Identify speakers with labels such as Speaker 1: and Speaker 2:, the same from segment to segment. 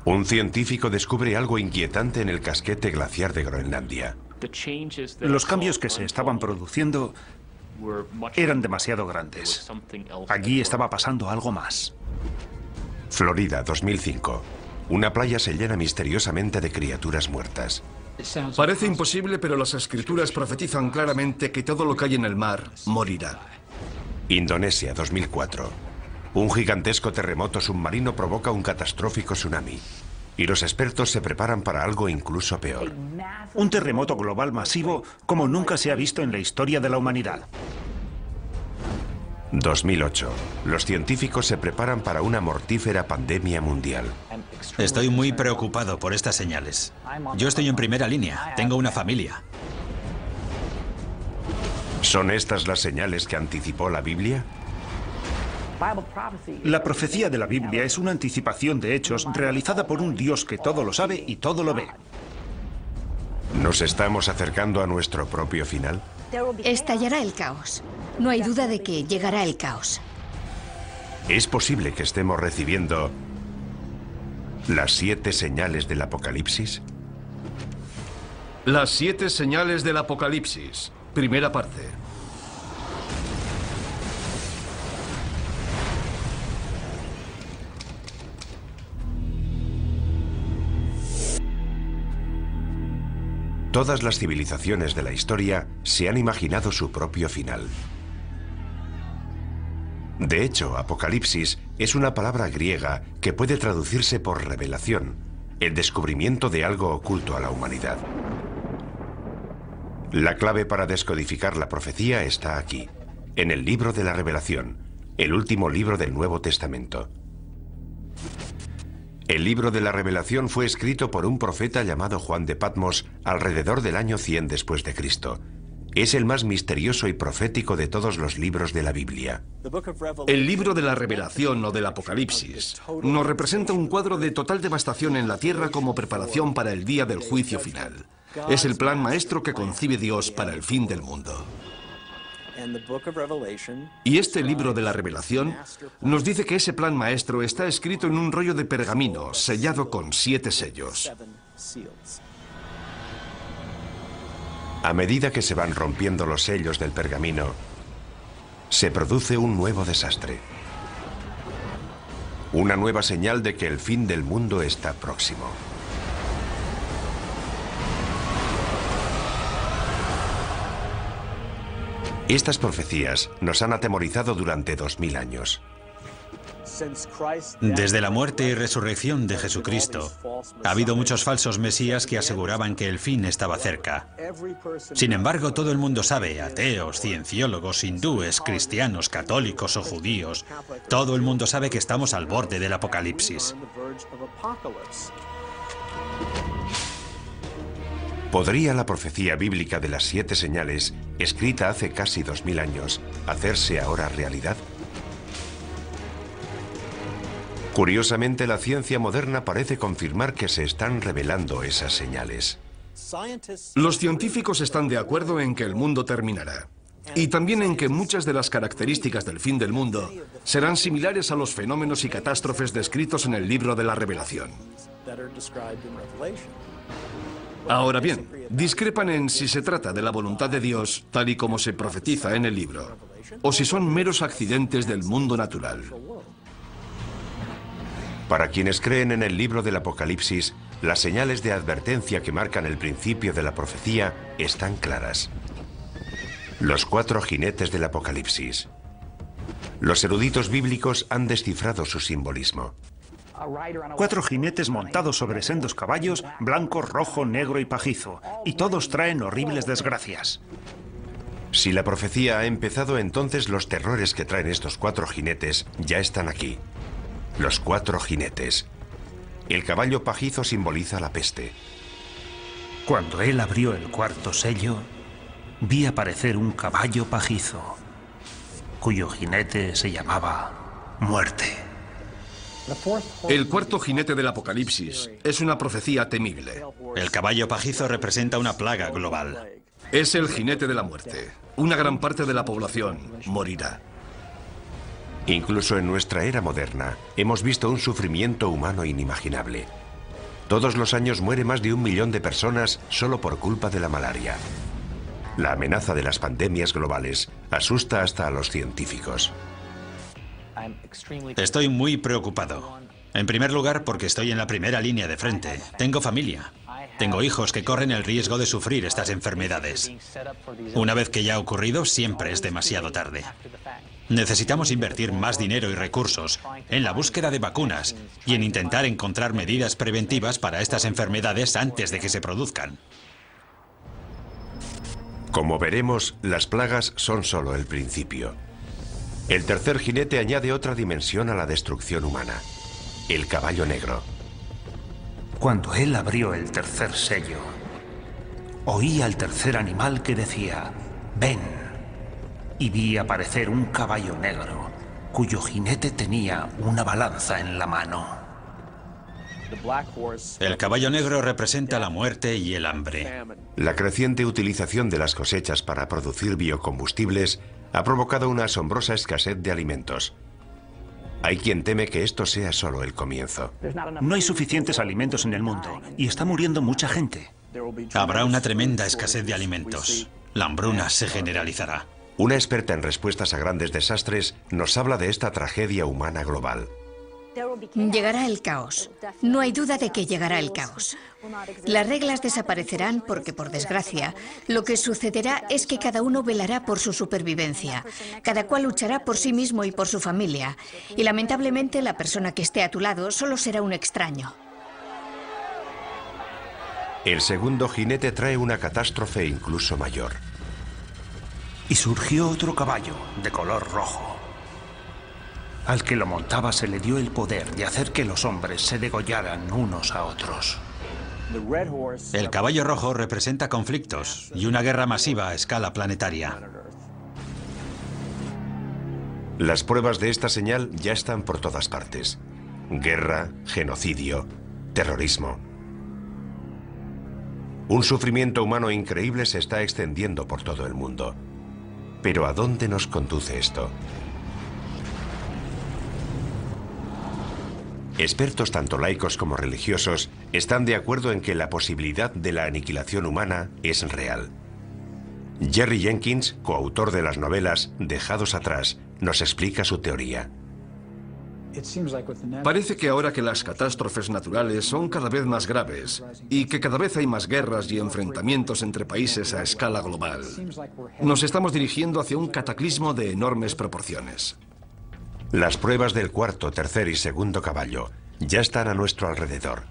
Speaker 1: Un científico descubre algo inquietante en el casquete glaciar de Groenlandia.
Speaker 2: Los cambios que se estaban produciendo eran demasiado grandes. Allí estaba pasando algo más.
Speaker 1: Florida, 2005. Una playa se llena misteriosamente de criaturas muertas.
Speaker 3: Parece imposible, pero las escrituras profetizan claramente que todo lo que hay en el mar morirá.
Speaker 1: Indonesia, 2004. Un gigantesco terremoto submarino provoca un catastrófico tsunami. Y los expertos se preparan para algo incluso peor.
Speaker 2: Un terremoto global masivo como nunca se ha visto en la historia de la humanidad.
Speaker 1: 2008. Los científicos se preparan para una mortífera pandemia mundial.
Speaker 4: Estoy muy preocupado por estas señales. Yo estoy en primera línea. Tengo una familia.
Speaker 1: ¿Son estas las señales que anticipó la Biblia?
Speaker 2: La profecía de la Biblia es una anticipación de hechos realizada por un Dios que todo lo sabe y todo lo ve.
Speaker 1: ¿Nos estamos acercando a nuestro propio final?
Speaker 5: Estallará el caos. No hay duda de que llegará el caos.
Speaker 1: ¿Es posible que estemos recibiendo las 7 señales del Apocalipsis?
Speaker 3: Las 7 señales del Apocalipsis. Primera parte.
Speaker 1: Todas las civilizaciones de la historia se han imaginado su propio final. De hecho, Apocalipsis es una palabra griega que puede traducirse por revelación, el descubrimiento de algo oculto a la humanidad. La clave para descodificar la profecía está aquí, en el libro de la Revelación, el último libro del Nuevo Testamento. El libro de la Revelación fue escrito por un profeta llamado Juan de Patmos alrededor del año 100 después de Cristo. Es el más misterioso y profético de todos los libros de la Biblia.
Speaker 3: El libro de la Revelación o del Apocalipsis nos representa un cuadro de total devastación en la tierra como preparación para el día del juicio final. Es el plan maestro que concibe Dios para el fin del mundo. Y este libro de la Revelación nos dice que ese plan maestro está escrito en un rollo de pergamino sellado con 7 sellos.
Speaker 1: A medida que se van rompiendo los sellos del pergamino, se produce un nuevo desastre. Una nueva señal de que el fin del mundo está próximo. Estas profecías nos han atemorizado durante 2000 años.
Speaker 4: Desde la muerte y resurrección de Jesucristo, ha habido muchos falsos mesías que aseguraban que el fin estaba cerca. Sin embargo, todo el mundo sabe, ateos, cienciólogos, hindúes, cristianos, católicos o judíos, todo el mundo sabe que estamos al borde del Apocalipsis.
Speaker 1: ¿Podría la profecía bíblica de las 7 señales, escrita hace casi 2000 años, hacerse ahora realidad? Curiosamente, la ciencia moderna parece confirmar que se están revelando esas señales.
Speaker 3: Los científicos están de acuerdo en que el mundo terminará. Y también en que muchas de las características del fin del mundo serán similares a los fenómenos y catástrofes descritos en el libro de la Revelación. Ahora bien, discrepan en si se trata de la voluntad de Dios, tal y como se profetiza en el libro, o si son meros accidentes del mundo natural.
Speaker 1: Para quienes creen en el libro del Apocalipsis, las señales de advertencia que marcan el principio de la profecía están claras. Los 4 jinetes del Apocalipsis. Los eruditos bíblicos han descifrado su simbolismo.
Speaker 2: 4 jinetes montados sobre sendos caballos, blanco, rojo, negro y pajizo, y todos traen horribles desgracias.
Speaker 1: Si la profecía ha empezado, entonces los terrores que traen estos 4 jinetes ya están aquí. Los 4 jinetes. El caballo pajizo simboliza la peste.
Speaker 2: Cuando él abrió el 4º sello, vi aparecer un caballo pajizo, cuyo jinete se llamaba Muerte.
Speaker 3: El 4º jinete del Apocalipsis es una profecía temible.
Speaker 4: El caballo pajizo representa una plaga global.
Speaker 3: Es el jinete de la muerte. Una gran parte de la población morirá.
Speaker 1: Incluso en nuestra era moderna, hemos visto un sufrimiento humano inimaginable. Todos los años muere más de 1 millón de personas solo por culpa de la malaria. La amenaza de las pandemias globales asusta hasta a los científicos.
Speaker 4: Estoy muy preocupado. En primer lugar, porque estoy en la primera línea de frente. Tengo familia. Tengo hijos que corren el riesgo de sufrir estas enfermedades. Una vez que ya ha ocurrido, siempre es demasiado tarde. Necesitamos invertir más dinero y recursos en la búsqueda de vacunas y en intentar encontrar medidas preventivas para estas enfermedades antes de que se produzcan.
Speaker 1: Como veremos, las plagas son solo el principio. El tercer jinete añade otra dimensión a la destrucción humana: el caballo negro.
Speaker 2: Cuando él abrió el tercer sello, oí al tercer animal que decía: ven. Y vi aparecer un caballo negro, cuyo jinete tenía una balanza en la mano.
Speaker 4: El caballo negro representa la muerte y el hambre.
Speaker 1: La creciente utilización de las cosechas para producir biocombustibles ha provocado una asombrosa escasez de alimentos. Hay quien teme que esto sea solo el comienzo.
Speaker 2: No hay suficientes alimentos en el mundo y está muriendo mucha gente.
Speaker 4: Habrá una tremenda escasez de alimentos. La hambruna se generalizará.
Speaker 1: Una experta en respuestas a grandes desastres nos habla de esta tragedia humana global.
Speaker 5: Llegará el caos. No hay duda de que llegará el caos. Las reglas desaparecerán porque, por desgracia, lo que sucederá es que cada uno velará por su supervivencia. Cada cual luchará por sí mismo y por su familia. Y lamentablemente la persona que esté a tu lado solo será un extraño.
Speaker 1: El segundo jinete trae una catástrofe incluso mayor.
Speaker 2: Y surgió otro caballo de color rojo. Al que lo montaba se le dio el poder de hacer que los hombres se degollaran unos a otros.
Speaker 4: El caballo rojo representa conflictos y una guerra masiva a escala planetaria.
Speaker 1: Las pruebas de esta señal ya están por todas partes. Guerra, genocidio, terrorismo. Un sufrimiento humano increíble se está extendiendo por todo el mundo. Pero ¿a dónde nos conduce esto? Expertos tanto laicos como religiosos están de acuerdo en que la posibilidad de la aniquilación humana es real. Jerry Jenkins, coautor de las novelas Dejados atrás, nos explica su teoría.
Speaker 3: Parece que ahora que las catástrofes naturales son cada vez más graves y que cada vez hay más guerras y enfrentamientos entre países a escala global, nos estamos dirigiendo hacia un cataclismo de enormes proporciones.
Speaker 1: Las pruebas del cuarto, tercer y segundo caballo ya están a nuestro alrededor.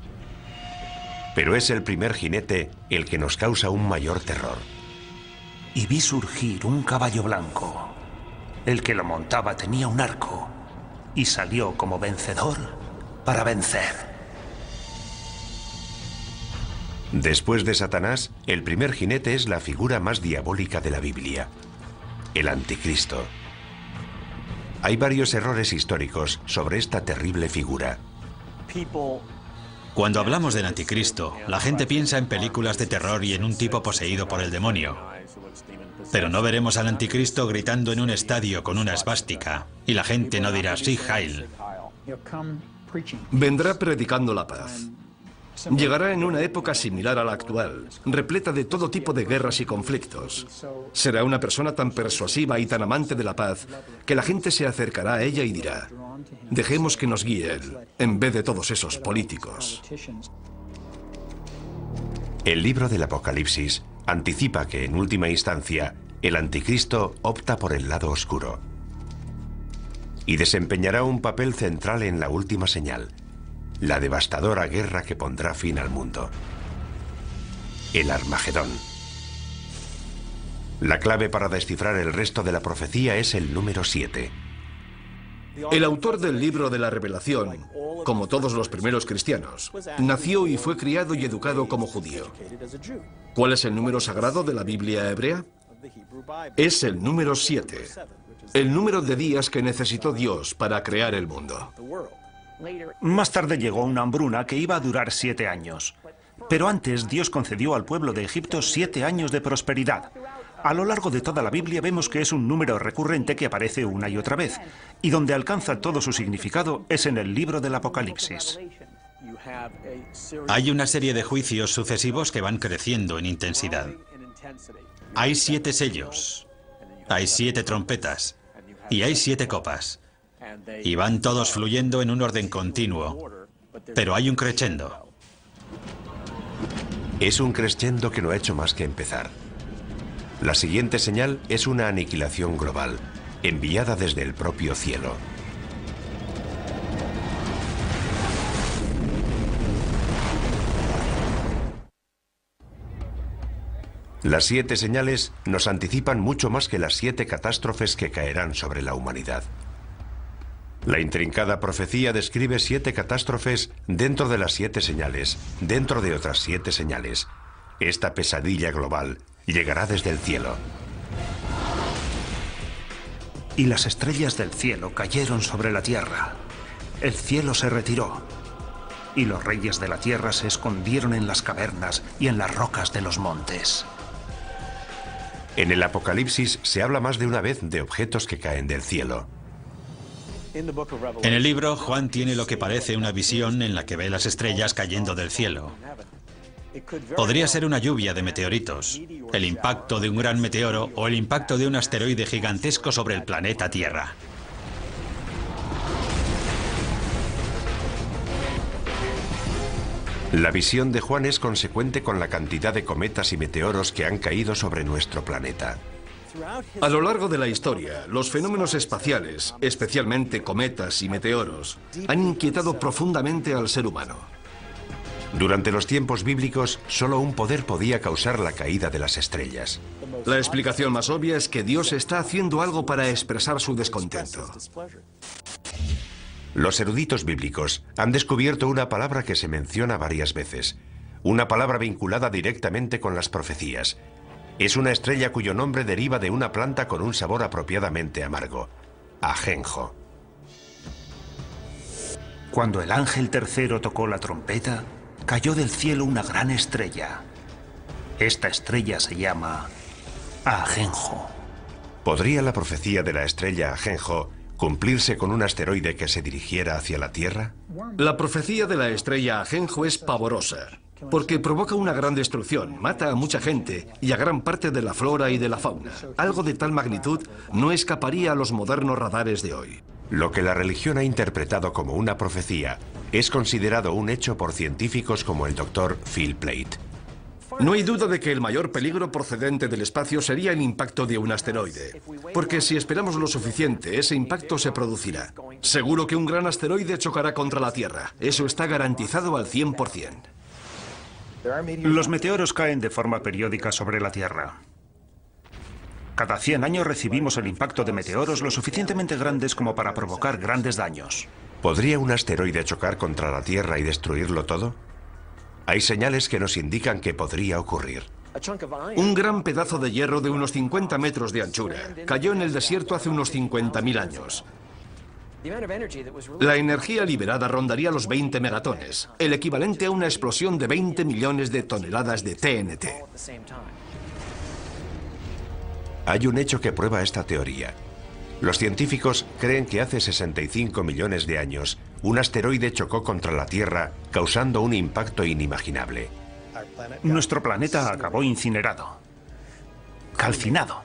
Speaker 1: Pero es el primer jinete el que nos causa un mayor terror.
Speaker 2: Y vi surgir un caballo blanco. El que lo montaba tenía un arco y salió como vencedor para vencer.
Speaker 1: Después de Satanás, el primer jinete es la figura más diabólica de la Biblia: el Anticristo. Hay varios errores históricos sobre esta terrible figura.
Speaker 4: Cuando hablamos del Anticristo, la gente piensa en películas de terror y en un tipo poseído por el demonio. Pero no veremos al Anticristo gritando en un estadio con una esvástica, y la gente no dirá "Sí, Heil".
Speaker 3: Vendrá predicando la paz. Llegará en una época similar a la actual, repleta de todo tipo de guerras y conflictos. Será una persona tan persuasiva y tan amante de la paz que la gente se acercará a ella y dirá: dejemos que nos guíe él, en vez de todos esos políticos.
Speaker 1: El libro del Apocalipsis anticipa que, en última instancia, el Anticristo opta por el lado oscuro y desempeñará un papel central en la última señal: la devastadora guerra que pondrá fin al mundo. El Armagedón. La clave para descifrar el resto de la profecía es el número 7.
Speaker 3: El autor del libro de la Revelación, como todos los primeros cristianos, nació y fue criado y educado como judío. ¿Cuál es el número sagrado de la Biblia hebrea? Es el número 7, el número de días que necesitó Dios para crear el mundo.
Speaker 2: Más tarde llegó una hambruna que iba a durar 7 años. Pero antes Dios concedió al pueblo de Egipto 7 años de prosperidad. A lo largo de toda la Biblia vemos que es un número recurrente que aparece una y otra vez, y donde alcanza todo su significado es en el libro del Apocalipsis.
Speaker 4: Hay una serie de juicios sucesivos que van creciendo en intensidad. Hay 7 sellos, hay 7 trompetas y hay 7 copas. Y van todos fluyendo en un orden continuo, pero hay un crescendo.
Speaker 1: Es un crescendo que no ha hecho más que empezar. La siguiente señal es una aniquilación global, enviada desde el propio cielo. Las 7 señales nos anticipan mucho más que las 7 catástrofes que caerán sobre la humanidad. La intrincada profecía describe 7 catástrofes dentro de las 7 señales, dentro de otras 7 señales. Esta pesadilla global llegará desde el cielo.
Speaker 2: Y las estrellas del cielo cayeron sobre la tierra. El cielo se retiró. Y los reyes de la tierra se escondieron en las cavernas y en las rocas de los montes.
Speaker 1: En el Apocalipsis se habla más de una vez de objetos que caen del cielo.
Speaker 4: En el libro, Juan tiene lo que parece una visión en la que ve las estrellas cayendo del cielo. Podría ser una lluvia de meteoritos, el impacto de un gran meteoro o el impacto de un asteroide gigantesco sobre el planeta Tierra.
Speaker 1: La visión de Juan es consecuente con la cantidad de cometas y meteoros que han caído sobre nuestro planeta.
Speaker 3: A lo largo de la historia, los fenómenos espaciales, especialmente cometas y meteoros, han inquietado profundamente al ser humano.
Speaker 1: Durante los tiempos bíblicos, solo un poder podía causar la caída de las estrellas.
Speaker 3: La explicación más obvia es que Dios está haciendo algo para expresar su descontento.
Speaker 1: Los eruditos bíblicos han descubierto una palabra que se menciona varias veces, una palabra vinculada directamente con las profecías. Es una estrella cuyo nombre deriva de una planta con un sabor apropiadamente amargo, ajenjo.
Speaker 2: Cuando el ángel tercero tocó la trompeta, cayó del cielo una gran estrella. Esta estrella se llama ajenjo.
Speaker 1: ¿Podría la profecía de la estrella ajenjo cumplirse con un asteroide que se dirigiera hacia la Tierra?
Speaker 3: La profecía de la estrella ajenjo es pavorosa, porque provoca una gran destrucción, mata a mucha gente y a gran parte de la flora y de la fauna. Algo de tal magnitud no escaparía a los modernos radares de hoy.
Speaker 1: Lo que la religión ha interpretado como una profecía es considerado un hecho por científicos como el Dr. Phil Plait.
Speaker 3: No hay duda de que el mayor peligro procedente del espacio sería el impacto de un asteroide, porque si esperamos lo suficiente, ese impacto se producirá. Seguro que un gran asteroide chocará contra la Tierra. Eso está garantizado al 100%.
Speaker 2: Los meteoros caen de forma periódica sobre la Tierra. Cada 100 años recibimos el impacto de meteoros lo suficientemente grandes como para provocar grandes daños.
Speaker 1: ¿Podría un asteroide chocar contra la Tierra y destruirlo todo? Hay señales que nos indican que podría ocurrir.
Speaker 3: Un gran pedazo de hierro de unos 50 metros de anchura cayó en el desierto hace unos 50.000 años. La energía liberada rondaría los 20 megatones, el equivalente a una explosión de 20 millones de toneladas de TNT.
Speaker 1: Hay un hecho que prueba esta teoría. Los científicos creen que hace 65 millones de años, un asteroide chocó contra la Tierra, causando un impacto inimaginable.
Speaker 2: Nuestro planeta acabó incinerado, calcinado.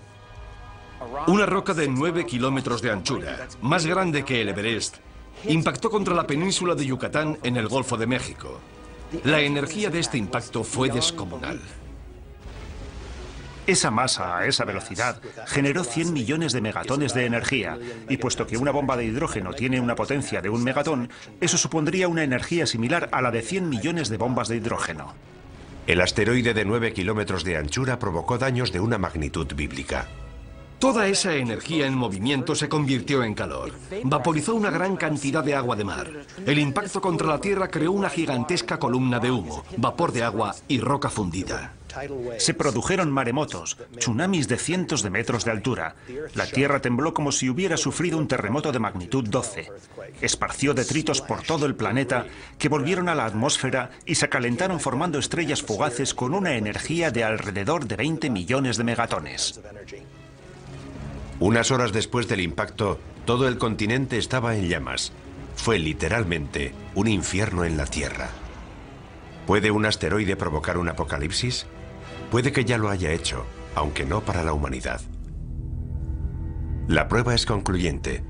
Speaker 3: Una roca de 9 kilómetros de anchura, más grande que el Everest, impactó contra la península de Yucatán en el Golfo de México. La energía de este impacto fue descomunal.
Speaker 2: Esa masa a esa velocidad generó 100 millones de megatones de energía, y puesto que una bomba de hidrógeno tiene una potencia de 1 megatón, eso supondría una energía similar a la de 100 millones de bombas de hidrógeno.
Speaker 1: El asteroide de 9 kilómetros de anchura provocó daños de una magnitud bíblica.
Speaker 3: Toda esa energía en movimiento se convirtió en calor. Vaporizó una gran cantidad de agua de mar. El impacto contra la Tierra creó una gigantesca columna de humo, vapor de agua y roca fundida.
Speaker 2: Se produjeron maremotos, tsunamis de cientos de metros de altura. La Tierra tembló como si hubiera sufrido un terremoto de magnitud 12. Esparció detritos por todo el planeta que volvieron a la atmósfera y se calentaron formando estrellas fugaces con una energía de alrededor de 20 millones de megatones.
Speaker 1: Unas horas después del impacto, todo el continente estaba en llamas. fue literalmente un infierno en la Tierra. ¿Puede un asteroide provocar un apocalipsis? Puede que ya lo haya hecho, aunque no para la humanidad. La prueba es concluyente.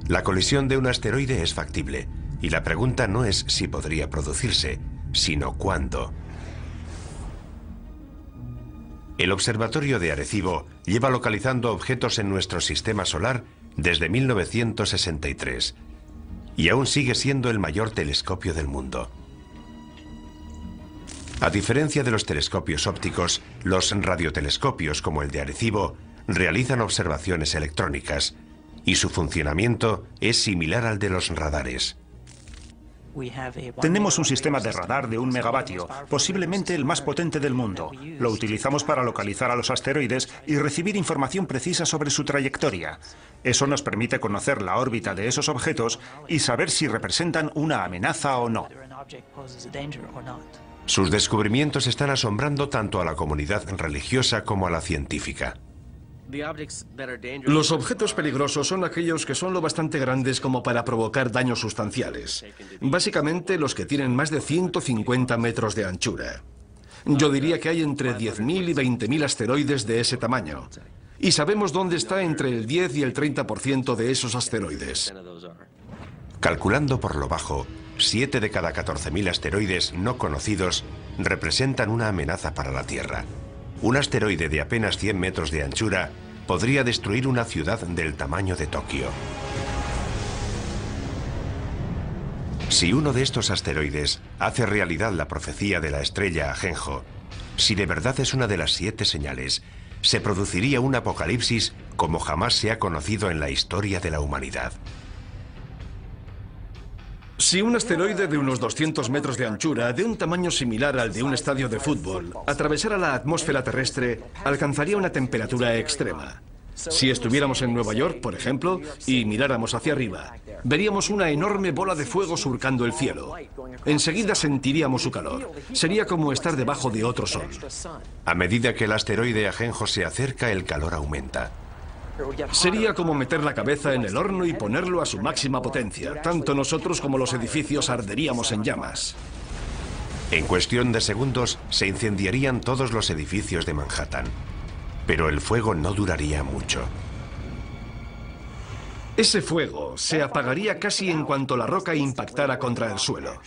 Speaker 1: La colisión de un asteroide es factible, y la pregunta no es si podría producirse, sino cuándo. El Observatorio de Arecibo lleva localizando objetos en nuestro sistema solar desde 1963, y aún sigue siendo el mayor telescopio del mundo. A diferencia de los telescopios ópticos, los radiotelescopios como el de Arecibo realizan observaciones electrónicas, y su funcionamiento es similar al de los radares.
Speaker 2: Tenemos un sistema de radar de 1 megavatio, posiblemente el más potente del mundo. Lo utilizamos para localizar a los asteroides y recibir información precisa sobre su trayectoria. Eso nos permite conocer la órbita de esos objetos y saber si representan una amenaza o no.
Speaker 1: Sus descubrimientos están asombrando tanto a la comunidad religiosa como a la científica.
Speaker 3: Los objetos peligrosos son aquellos que son lo bastante grandes como para provocar daños sustanciales. Básicamente los que tienen más de 150 metros de anchura. Yo diría que hay entre 10.000 y 20.000 asteroides de ese tamaño. Y sabemos dónde está entre el 10 y el 30% de esos asteroides.
Speaker 1: Calculando por lo bajo, 7 de cada 14.000 asteroides no conocidos representan una amenaza para la Tierra. Un asteroide de apenas 100 metros de anchura podría destruir una ciudad del tamaño de Tokio. Si uno de estos asteroides hace realidad la profecía de la estrella Ajenjo, si de verdad es una de las 7 señales, se produciría un apocalipsis como jamás se ha conocido en la historia de la humanidad.
Speaker 3: Si un asteroide de unos 200 metros de anchura, de un tamaño similar al de un estadio de fútbol, atravesara la atmósfera terrestre, alcanzaría una temperatura extrema. Si estuviéramos en Nueva York, por ejemplo, y miráramos hacia arriba, veríamos una enorme bola de fuego surcando el cielo. Enseguida sentiríamos su calor. Sería como estar debajo de otro sol.
Speaker 1: A medida que el asteroide Ajenjo se acerca, el calor aumenta.
Speaker 3: Sería como meter la cabeza en el horno y ponerlo a su máxima potencia. Tanto nosotros como los edificios arderíamos en llamas.
Speaker 1: En cuestión de segundos se incendiarían todos los edificios de Manhattan. Pero el fuego no duraría mucho.
Speaker 3: Ese fuego se apagaría casi en cuanto la roca impactara contra el suelo.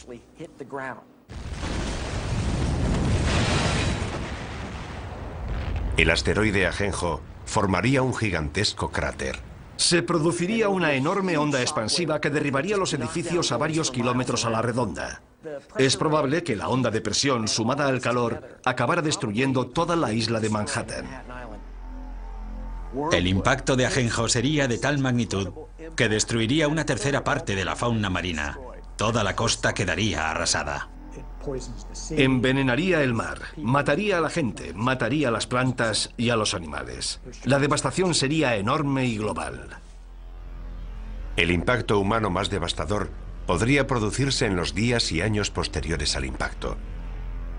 Speaker 1: El asteroide Ajenjo formaría un gigantesco cráter.
Speaker 3: Se produciría una enorme onda expansiva que derribaría los edificios a varios kilómetros a la redonda. Es probable que la onda de presión sumada al calor acabara destruyendo toda la isla de Manhattan.
Speaker 4: El impacto de Ajenjo sería de tal magnitud que destruiría una tercera parte de la fauna marina. Toda la costa quedaría arrasada.
Speaker 3: Envenenaría el mar, mataría a la gente, mataría a las plantas y a los animales. La devastación sería enorme y global.
Speaker 1: El impacto humano más devastador podría producirse en los días y años posteriores al impacto.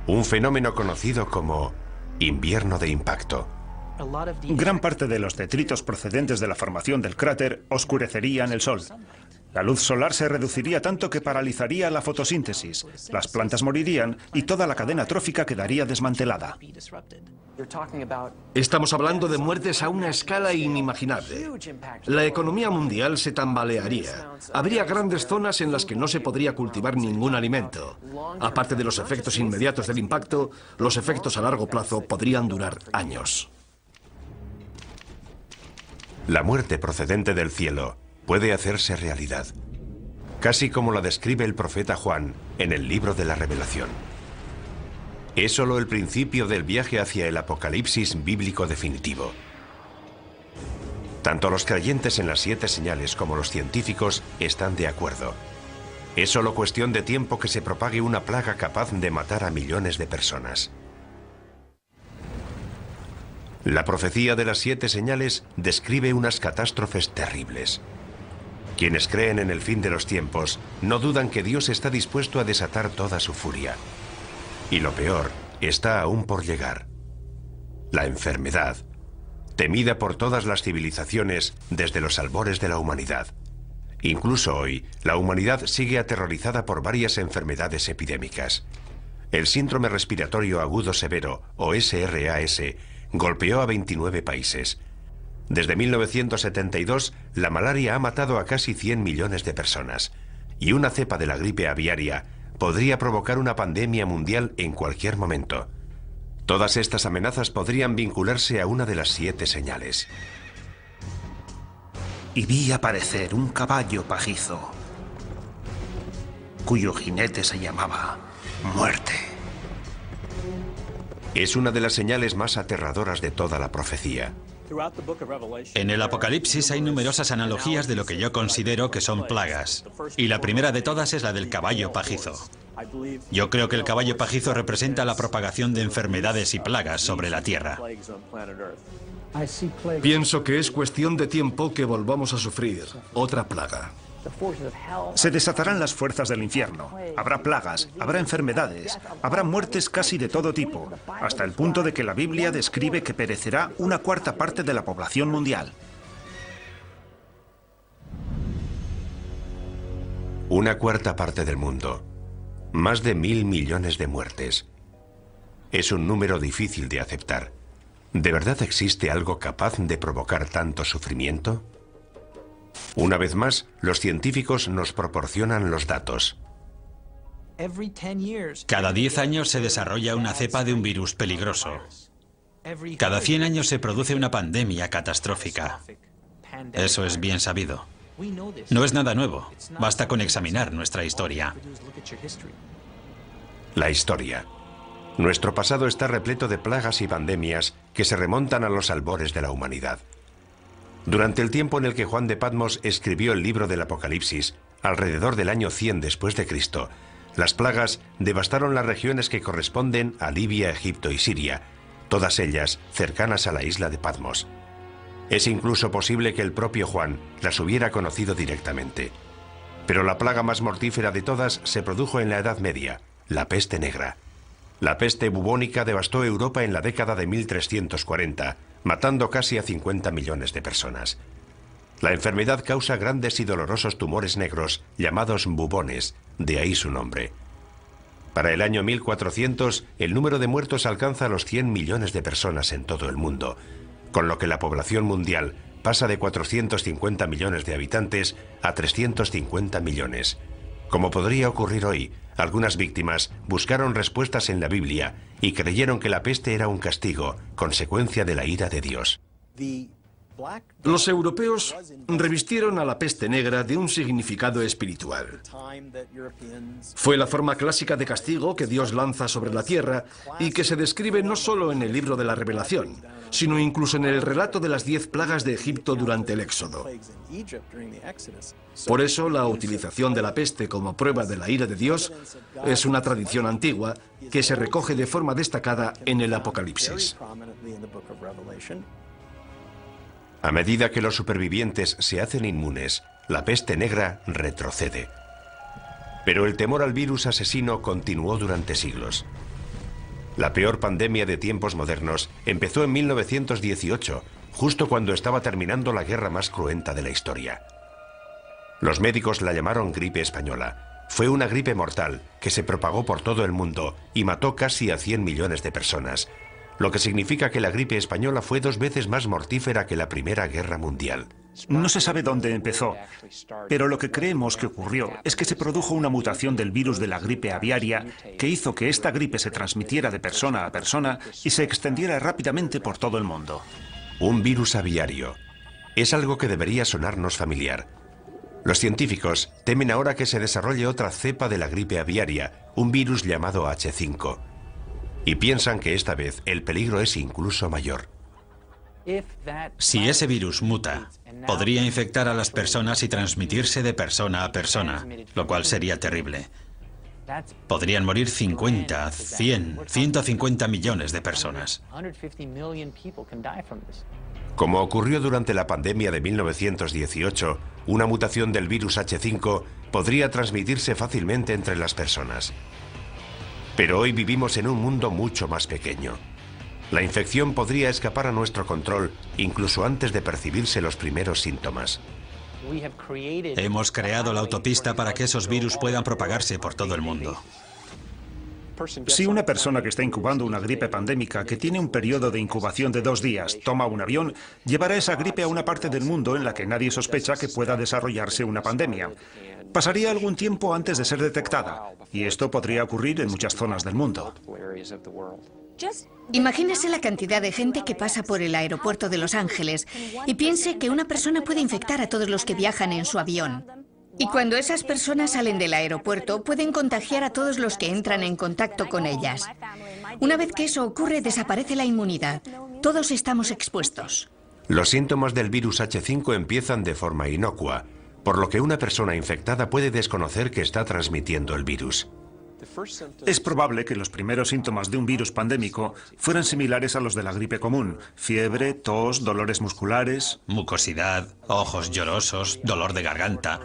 Speaker 1: Un fenómeno conocido como invierno de impacto.
Speaker 2: Gran parte de los detritos procedentes de la formación del cráter oscurecerían el sol. La luz solar se reduciría tanto que paralizaría la fotosíntesis, las plantas morirían y toda la cadena trófica quedaría desmantelada.
Speaker 3: Estamos hablando de muertes a una escala inimaginable. La economía mundial se tambalearía. Habría grandes zonas en las que no se podría cultivar ningún alimento. Aparte de los efectos inmediatos del impacto, los efectos a largo plazo podrían durar años.
Speaker 1: La muerte procedente del cielo puede hacerse realidad, casi como la describe el profeta Juan en el libro de la Revelación. Es solo el principio del viaje hacia el apocalipsis bíblico definitivo. Tanto los creyentes en las 7 señales como los científicos están de acuerdo. Es solo cuestión de tiempo que se propague una plaga capaz de matar a millones de personas. La profecía de las 7 señales describe unas catástrofes terribles. Quienes creen en el fin de los tiempos no dudan que Dios está dispuesto a desatar toda su furia. Y lo peor está aún por llegar. La enfermedad, temida por todas las civilizaciones desde los albores de la humanidad. Incluso hoy, la humanidad sigue aterrorizada por varias enfermedades epidémicas. El síndrome respiratorio agudo severo, o SRAS, golpeó a 29 países. Desde 1972, la malaria ha matado a casi 100 millones de personas, y una cepa de la gripe aviaria podría provocar una pandemia mundial en cualquier momento. Todas estas amenazas podrían vincularse a una de las 7 señales.
Speaker 2: Y vi aparecer un caballo pajizo, cuyo jinete se llamaba Muerte.
Speaker 1: Es una de las señales más aterradoras de toda la profecía.
Speaker 4: En el Apocalipsis hay numerosas analogías de lo que yo considero que son plagas, y la primera de todas es la del caballo pajizo. Yo creo que el caballo pajizo representa la propagación de enfermedades y plagas sobre la Tierra.
Speaker 3: Pienso que es cuestión de tiempo que volvamos a sufrir otra plaga.
Speaker 2: Se desatarán las fuerzas del infierno. Habrá plagas, habrá enfermedades, habrá muertes casi de todo tipo, hasta el punto de que la Biblia describe que perecerá una cuarta parte de la población mundial.
Speaker 1: Una cuarta parte del mundo. Más de 1.000 millones de muertes. Es un número difícil de aceptar. ¿De verdad existe algo capaz de provocar tanto sufrimiento? Una vez más, los científicos nos proporcionan los datos.
Speaker 4: Cada 10 años se desarrolla una cepa de un virus peligroso. Cada 100 años se produce una pandemia catastrófica. Eso es bien sabido. No es nada nuevo. Basta con examinar nuestra historia.
Speaker 1: La historia. Nuestro pasado está repleto de plagas y pandemias que se remontan a los albores de la humanidad. Durante el tiempo en el que Juan de Patmos escribió el libro del Apocalipsis, alrededor del año 100 después de Cristo, las plagas devastaron las regiones que corresponden a Libia, Egipto y Siria, todas ellas cercanas a la isla de Patmos. Es incluso posible que el propio Juan las hubiera conocido directamente. Pero la plaga más mortífera de todas se produjo en la Edad Media, la peste negra. La peste bubónica devastó Europa en la década de 1340, matando casi a 50 millones de personas. La enfermedad causa grandes y dolorosos tumores negros llamados bubones, de ahí su nombre. Para el año 1400, el número de muertos alcanza los 100 millones de personas en todo el mundo, con lo que la población mundial pasa de 450 millones de habitantes a 350 millones. Como podría ocurrir hoy, algunas víctimas buscaron respuestas en la Biblia y creyeron que la peste era un castigo, consecuencia de la ira de Dios.
Speaker 3: Los europeos revistieron a la peste negra de un significado espiritual. Fue la forma clásica de castigo que Dios lanza sobre la tierra y que se describe no solo en el libro de la Revelación, sino incluso en el relato de las 10 plagas de Egipto durante el Éxodo. Por eso, la utilización de la peste como prueba de la ira de Dios es una tradición antigua que se recoge de forma destacada en el Apocalipsis.
Speaker 1: A medida que los supervivientes se hacen inmunes, la peste negra retrocede. Pero el temor al virus asesino continuó durante siglos. La peor pandemia de tiempos modernos empezó en 1918, justo cuando estaba terminando la guerra más cruenta de la historia. Los médicos la llamaron gripe española. Fue una gripe mortal que se propagó por todo el mundo y mató casi a 100 millones de personas, lo que significa que la gripe española fue 2 veces más mortífera que la Primera Guerra Mundial.
Speaker 2: No se sabe dónde empezó, pero lo que creemos que ocurrió es que se produjo una mutación del virus de la gripe aviaria que hizo que esta gripe se transmitiera de persona a persona y se extendiera rápidamente por todo el mundo.
Speaker 1: Un virus aviario. Es algo que debería sonarnos familiar. Los científicos temen ahora que se desarrolle otra cepa de la gripe aviaria, un virus llamado H5. Y piensan que esta vez el peligro es incluso mayor.
Speaker 4: Si ese virus muta, podría infectar a las personas y transmitirse de persona a persona, lo cual sería terrible. Podrían morir 50, 100, 150 millones de personas.
Speaker 1: Como ocurrió durante la pandemia de 1918, una mutación del virus H5 podría transmitirse fácilmente entre las personas. Pero hoy vivimos en un mundo mucho más pequeño. La infección podría escapar a nuestro control incluso antes de percibirse los primeros síntomas.
Speaker 4: Hemos creado la autopista para que esos virus puedan propagarse por todo el mundo.
Speaker 2: Si una persona que está incubando una gripe pandémica, que tiene un periodo de incubación de 2 días, toma un avión, llevará esa gripe a una parte del mundo en la que nadie sospecha que pueda desarrollarse una pandemia. Pasaría algún tiempo antes de ser detectada, y esto podría ocurrir en muchas zonas del mundo.
Speaker 5: Imagínese la cantidad de gente que pasa por el aeropuerto de Los Ángeles y piense que una persona puede infectar a todos los que viajan en su avión. Y cuando esas personas salen del aeropuerto, pueden contagiar a todos los que entran en contacto con ellas. Una vez que eso ocurre, desaparece la inmunidad. Todos estamos expuestos.
Speaker 1: Los síntomas del virus H5 empiezan de forma inocua, por lo que una persona infectada puede desconocer que está transmitiendo el virus.
Speaker 2: Es probable que los primeros síntomas de un virus pandémico fueran similares a los de la gripe común: fiebre, tos, dolores musculares,
Speaker 4: Mucosidad, ojos llorosos, dolor de garganta.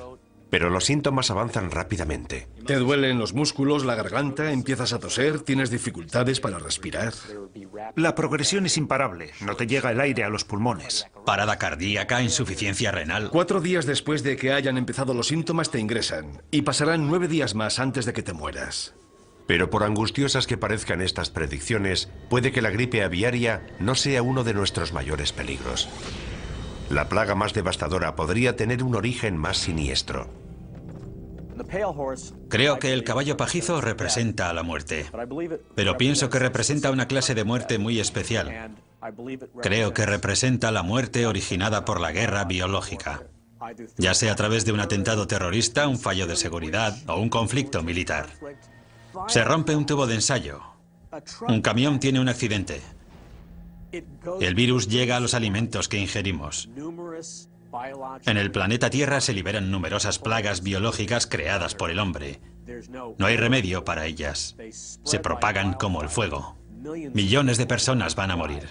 Speaker 1: Pero los síntomas avanzan rápidamente.
Speaker 3: Te duelen los músculos, la garganta, empiezas a toser, tienes dificultades para respirar.
Speaker 2: La progresión es imparable, no te llega el aire a los pulmones.
Speaker 4: Parada cardíaca, insuficiencia renal.
Speaker 3: 4 días después de que hayan empezado los síntomas te ingresan y pasarán 9 días más antes de que te mueras.
Speaker 1: Pero por angustiosas que parezcan estas predicciones, puede que la gripe aviaria no sea uno de nuestros mayores peligros. La plaga más devastadora podría tener un origen más siniestro.
Speaker 4: Creo que el caballo pajizo representa a la muerte, pero pienso que representa una clase de muerte muy especial. Creo que representa la muerte originada por la guerra biológica, ya sea a través de un atentado terrorista, un fallo de seguridad o un conflicto militar. Se rompe un tubo de ensayo. Un camión tiene un accidente. El virus llega a los alimentos que ingerimos. En el planeta Tierra se liberan numerosas plagas biológicas creadas por el hombre. No hay remedio para ellas. Se propagan como el fuego. Millones de personas van a morir.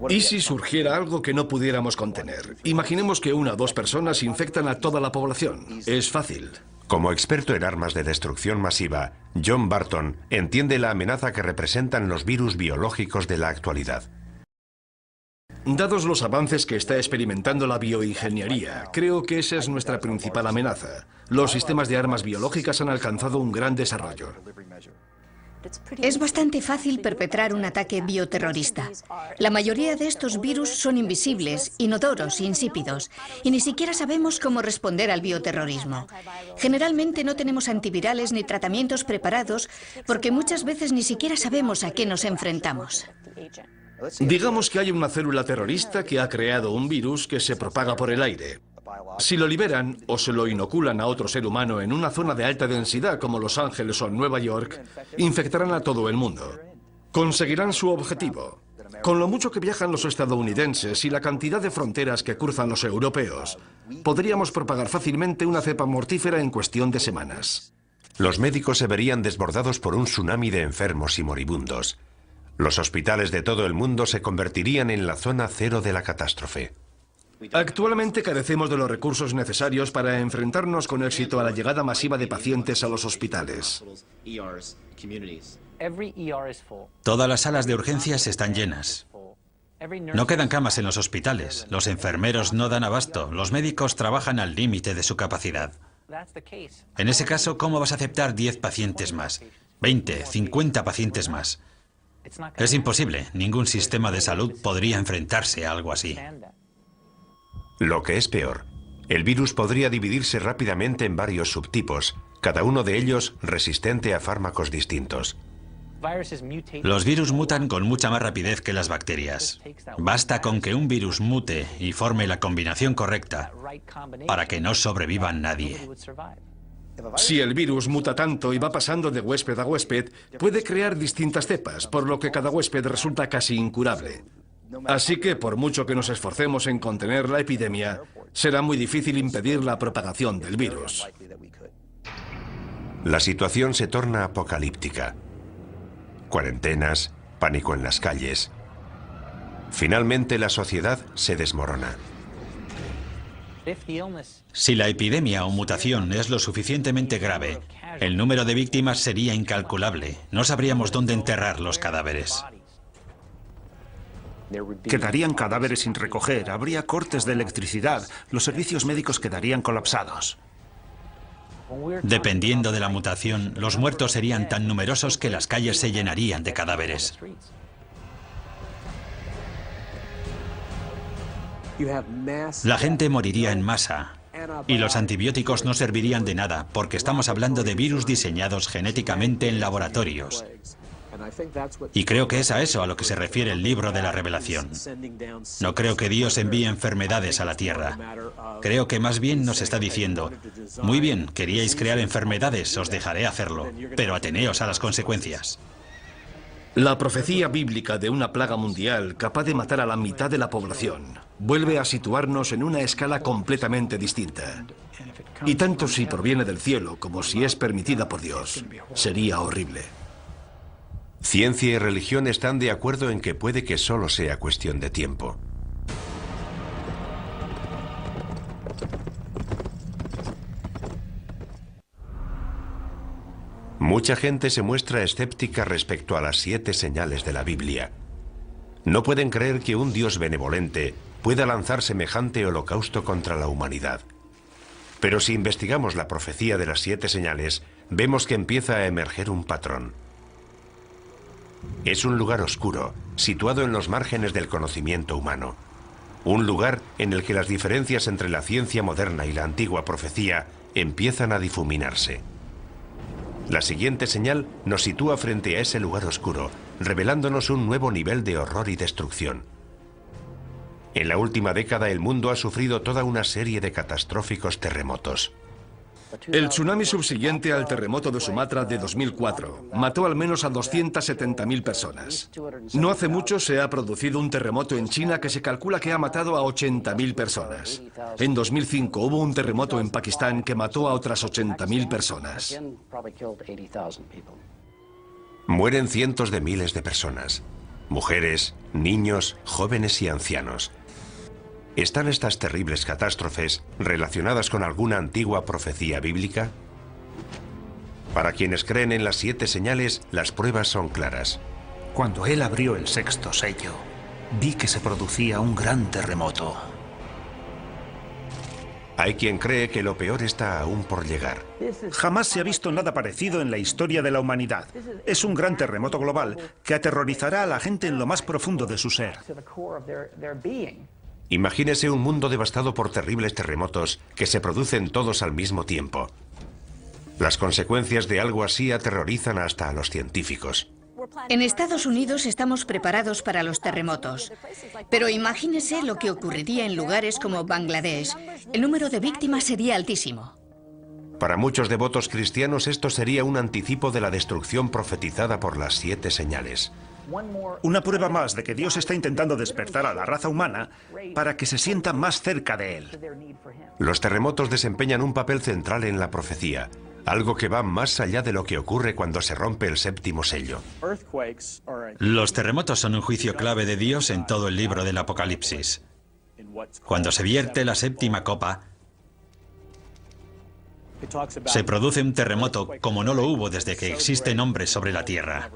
Speaker 3: ¿Y si surgiera algo que no pudiéramos contener? Imaginemos que 1 o 2 personas infectan a toda la población. Es fácil.
Speaker 1: Como experto en armas de destrucción masiva, John Barton entiende la amenaza que representan los virus biológicos de la actualidad.
Speaker 3: Dados los avances que está experimentando la bioingeniería, creo que esa es nuestra principal amenaza. Los sistemas de armas biológicas han alcanzado un gran desarrollo.
Speaker 5: Es bastante fácil perpetrar un ataque bioterrorista. La mayoría de estos virus son invisibles, inodoros, insípidos, y ni siquiera sabemos cómo responder al bioterrorismo. Generalmente no tenemos antivirales ni tratamientos preparados porque muchas veces ni siquiera sabemos a qué nos enfrentamos.
Speaker 3: Digamos que hay una célula terrorista que ha creado un virus que se propaga por el aire. Si lo liberan o se lo inoculan a otro ser humano en una zona de alta densidad como Los Ángeles o Nueva York, infectarán a todo el mundo. Conseguirán su objetivo. Con lo mucho que viajan los estadounidenses y la cantidad de fronteras que cruzan los europeos, podríamos propagar fácilmente una cepa mortífera en cuestión de semanas.
Speaker 1: Los médicos se verían desbordados por un tsunami de enfermos y moribundos. Los hospitales de todo el mundo se convertirían en la zona cero de la catástrofe.
Speaker 3: Actualmente carecemos de los recursos necesarios para enfrentarnos con éxito a la llegada masiva de pacientes a los hospitales.
Speaker 4: Todas las salas de urgencias están llenas. No quedan camas en los hospitales. Los enfermeros no dan abasto. Los médicos trabajan al límite de su capacidad. En ese caso, ¿cómo vas a aceptar 10 pacientes más? 20, 50 pacientes más. Es imposible. Ningún sistema de salud podría enfrentarse a algo así.
Speaker 1: Lo que es peor, el virus podría dividirse rápidamente en varios subtipos, cada uno de ellos resistente a fármacos distintos.
Speaker 4: Los virus mutan con mucha más rapidez que las bacterias. Basta con que un virus mute y forme la combinación correcta para que no sobreviva nadie.
Speaker 3: Si el virus muta tanto y va pasando de huésped a huésped, puede crear distintas cepas, por lo que cada huésped resulta casi incurable. Así que, por mucho que nos esforcemos en contener la epidemia, será muy difícil impedir la propagación del virus.
Speaker 1: La situación se torna apocalíptica. Cuarentenas, pánico en las calles. Finalmente, la sociedad se desmorona.
Speaker 4: Si la epidemia o mutación es lo suficientemente grave, el número de víctimas sería incalculable. No sabríamos dónde enterrar los cadáveres.
Speaker 2: Quedarían cadáveres sin recoger, habría cortes de electricidad, los servicios médicos quedarían colapsados.
Speaker 4: Dependiendo de la mutación, los muertos serían tan numerosos que las calles se llenarían de cadáveres. La gente moriría en masa y los antibióticos no servirían de nada porque estamos hablando de virus diseñados genéticamente en laboratorios. Y creo que es a eso a lo que se refiere el libro de la Revelación. No creo que Dios envíe enfermedades a la tierra. Creo que más bien nos está diciendo, muy bien, queríais crear enfermedades, os dejaré hacerlo, pero ateneos a las consecuencias.
Speaker 3: La profecía bíblica de una plaga mundial capaz de matar a la mitad de la población vuelve a situarnos en una escala completamente distinta. Y tanto si proviene del cielo como si es permitida por Dios, sería horrible.
Speaker 1: Ciencia y religión están de acuerdo en que puede que solo sea cuestión de tiempo. Mucha gente se muestra escéptica respecto a las 7 señales de la Biblia. No pueden creer que un Dios benevolente pueda lanzar semejante holocausto contra la humanidad. Pero si investigamos la profecía de las 7 señales, vemos que empieza a emerger un patrón. Es un lugar oscuro, situado en los márgenes del conocimiento humano. Un lugar en el que las diferencias entre la ciencia moderna y la antigua profecía empiezan a difuminarse. La siguiente señal nos sitúa frente a ese lugar oscuro, revelándonos un nuevo nivel de horror y destrucción. En la última década el mundo ha sufrido toda una serie de catastróficos terremotos.
Speaker 3: El tsunami subsiguiente al terremoto de Sumatra de 2004 mató al menos a 270.000 personas. No hace mucho se ha producido un terremoto en China que se calcula que ha matado a 80.000 personas. En 2005 hubo un terremoto en Pakistán que mató a otras 80.000 personas.
Speaker 1: Mueren cientos de miles de personas. Mujeres, niños, jóvenes y ancianos. ¿Están estas terribles catástrofes relacionadas con alguna antigua profecía bíblica? Para quienes creen en las 7 señales, las pruebas son claras.
Speaker 2: Cuando él abrió el 6º sello, vi que se producía un gran terremoto.
Speaker 1: Hay quien cree que lo peor está aún por llegar.
Speaker 2: Jamás se ha visto nada parecido en la historia de la humanidad. Es un gran terremoto global que aterrorizará a la gente en lo más profundo de su ser.
Speaker 1: Imagínese un mundo devastado por terribles terremotos que se producen todos al mismo tiempo. Las consecuencias de algo así aterrorizan hasta a los científicos.
Speaker 5: En Estados Unidos estamos preparados para los terremotos, pero imagínese lo que ocurriría en lugares como Bangladesh. El número de víctimas sería altísimo.
Speaker 1: Para muchos devotos cristianos esto sería un anticipo de la destrucción profetizada por las 7 señales.
Speaker 2: Una prueba más de que Dios está intentando despertar a la raza humana para que se sienta más cerca de Él.
Speaker 1: Los terremotos desempeñan un papel central en la profecía, algo que va más allá de lo que ocurre cuando se rompe el 7º sello.
Speaker 4: Los terremotos son un juicio clave de Dios en todo el libro del Apocalipsis. Cuando se vierte la 7ª copa, se produce un terremoto como no lo hubo desde que existen hombres sobre la Tierra.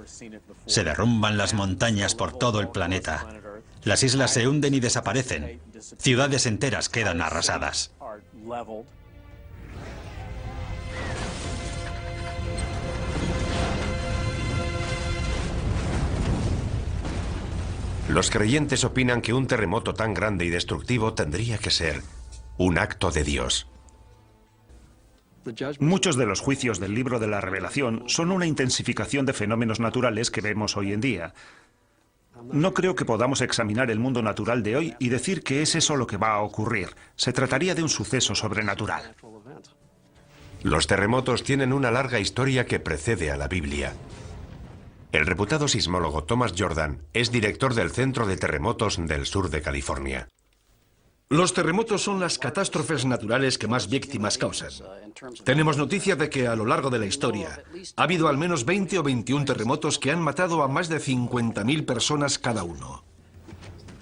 Speaker 4: Se derrumban las montañas por todo el planeta. Las islas se hunden y desaparecen. Ciudades enteras quedan arrasadas.
Speaker 1: Los creyentes opinan que un terremoto tan grande y destructivo tendría que ser un acto de Dios.
Speaker 2: Muchos de los juicios del libro de la Revelación son una intensificación de fenómenos naturales que vemos hoy en día. No creo que podamos examinar el mundo natural de hoy y decir que es eso lo que va a ocurrir. Se trataría de un suceso sobrenatural.
Speaker 1: Los terremotos tienen una larga historia que precede a la Biblia. El reputado sismólogo Thomas Jordan es director del Centro de Terremotos del sur de California.
Speaker 3: Los terremotos son las catástrofes naturales que más víctimas causan. Tenemos noticia de que a lo largo de la historia ha habido al menos 20 o 21 terremotos que han matado a más de 50.000 personas cada uno.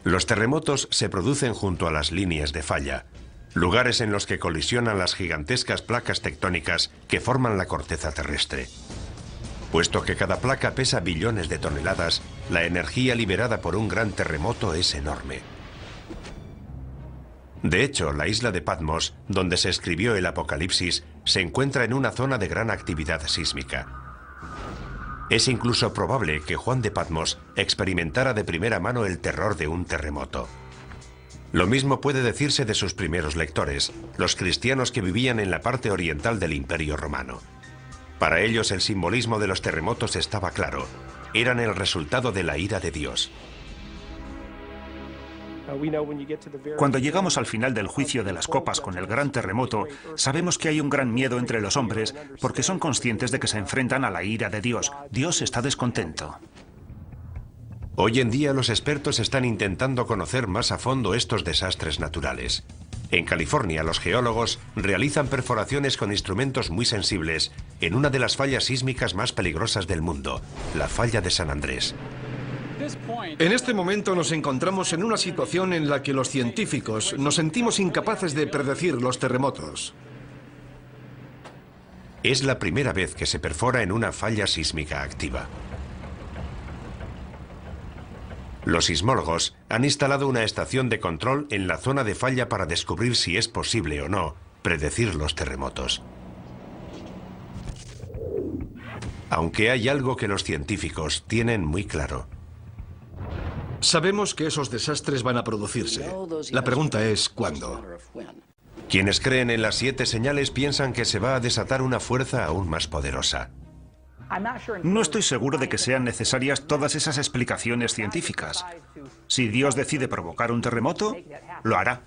Speaker 1: Los terremotos se producen junto a las líneas de falla, lugares en los que colisionan las gigantescas placas tectónicas que forman la corteza terrestre. Puesto que cada placa pesa billones de toneladas, la energía liberada por un gran terremoto es enorme. De hecho, la isla de Patmos, donde se escribió el Apocalipsis, se encuentra en una zona de gran actividad sísmica. Es incluso probable que Juan de Patmos experimentara de primera mano el terror de un terremoto. Lo mismo puede decirse de sus primeros lectores, los cristianos que vivían en la parte oriental del Imperio Romano. Para ellos el simbolismo de los terremotos estaba claro. Eran el resultado de la ira de Dios.
Speaker 2: Cuando llegamos al final del juicio de las copas con el gran terremoto, sabemos que hay un gran miedo entre los hombres porque son conscientes de que se enfrentan a la ira de Dios. Dios está descontento.
Speaker 1: Hoy en día los expertos están intentando conocer más a fondo estos desastres naturales. En California, los geólogos realizan perforaciones con instrumentos muy sensibles en una de las fallas sísmicas más peligrosas del mundo, la falla de San Andrés.
Speaker 3: En este momento nos encontramos en una situación en la que los científicos nos sentimos incapaces de predecir los terremotos.
Speaker 1: Es la primera vez que se perfora en una falla sísmica activa. Los sismólogos han instalado una estación de control en la zona de falla para descubrir si es posible o no predecir los terremotos. Aunque hay algo que los científicos tienen muy claro.
Speaker 3: Sabemos que esos desastres van a producirse. La pregunta es ¿cuándo?
Speaker 1: Quienes creen en las 7 señales piensan que se va a desatar una fuerza aún más poderosa.
Speaker 2: No estoy seguro de que sean necesarias todas esas explicaciones científicas. Si Dios decide provocar un terremoto, lo hará.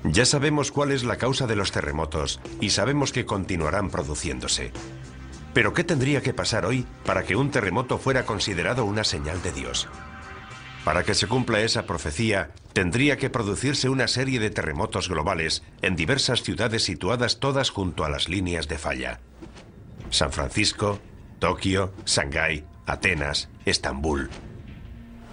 Speaker 1: Ya sabemos cuál es la causa de los terremotos y sabemos que continuarán produciéndose. Pero ¿qué tendría que pasar hoy para que un terremoto fuera considerado una señal de Dios? Para que se cumpla esa profecía, tendría que producirse una serie de terremotos globales en diversas ciudades situadas todas junto a las líneas de falla. San Francisco, Tokio, Shanghái, Atenas, Estambul.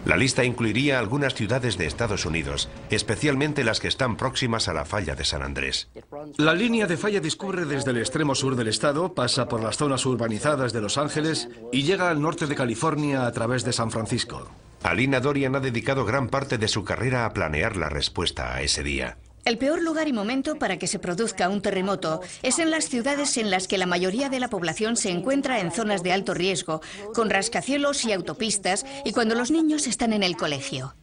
Speaker 1: La lista incluiría algunas ciudades de Estados Unidos, especialmente las que están próximas a la falla de San Andrés.
Speaker 3: La línea de falla discurre desde el extremo sur del estado, pasa por las zonas urbanizadas de Los Ángeles y llega al norte de California a través de San Francisco.
Speaker 1: Alina Dorian ha dedicado gran parte de su carrera a planear la respuesta a ese día.
Speaker 5: El peor lugar y momento para que se produzca un terremoto es en las ciudades en las que la mayoría de la población se encuentra en zonas de alto riesgo, con rascacielos y autopistas, y cuando los niños están en el colegio.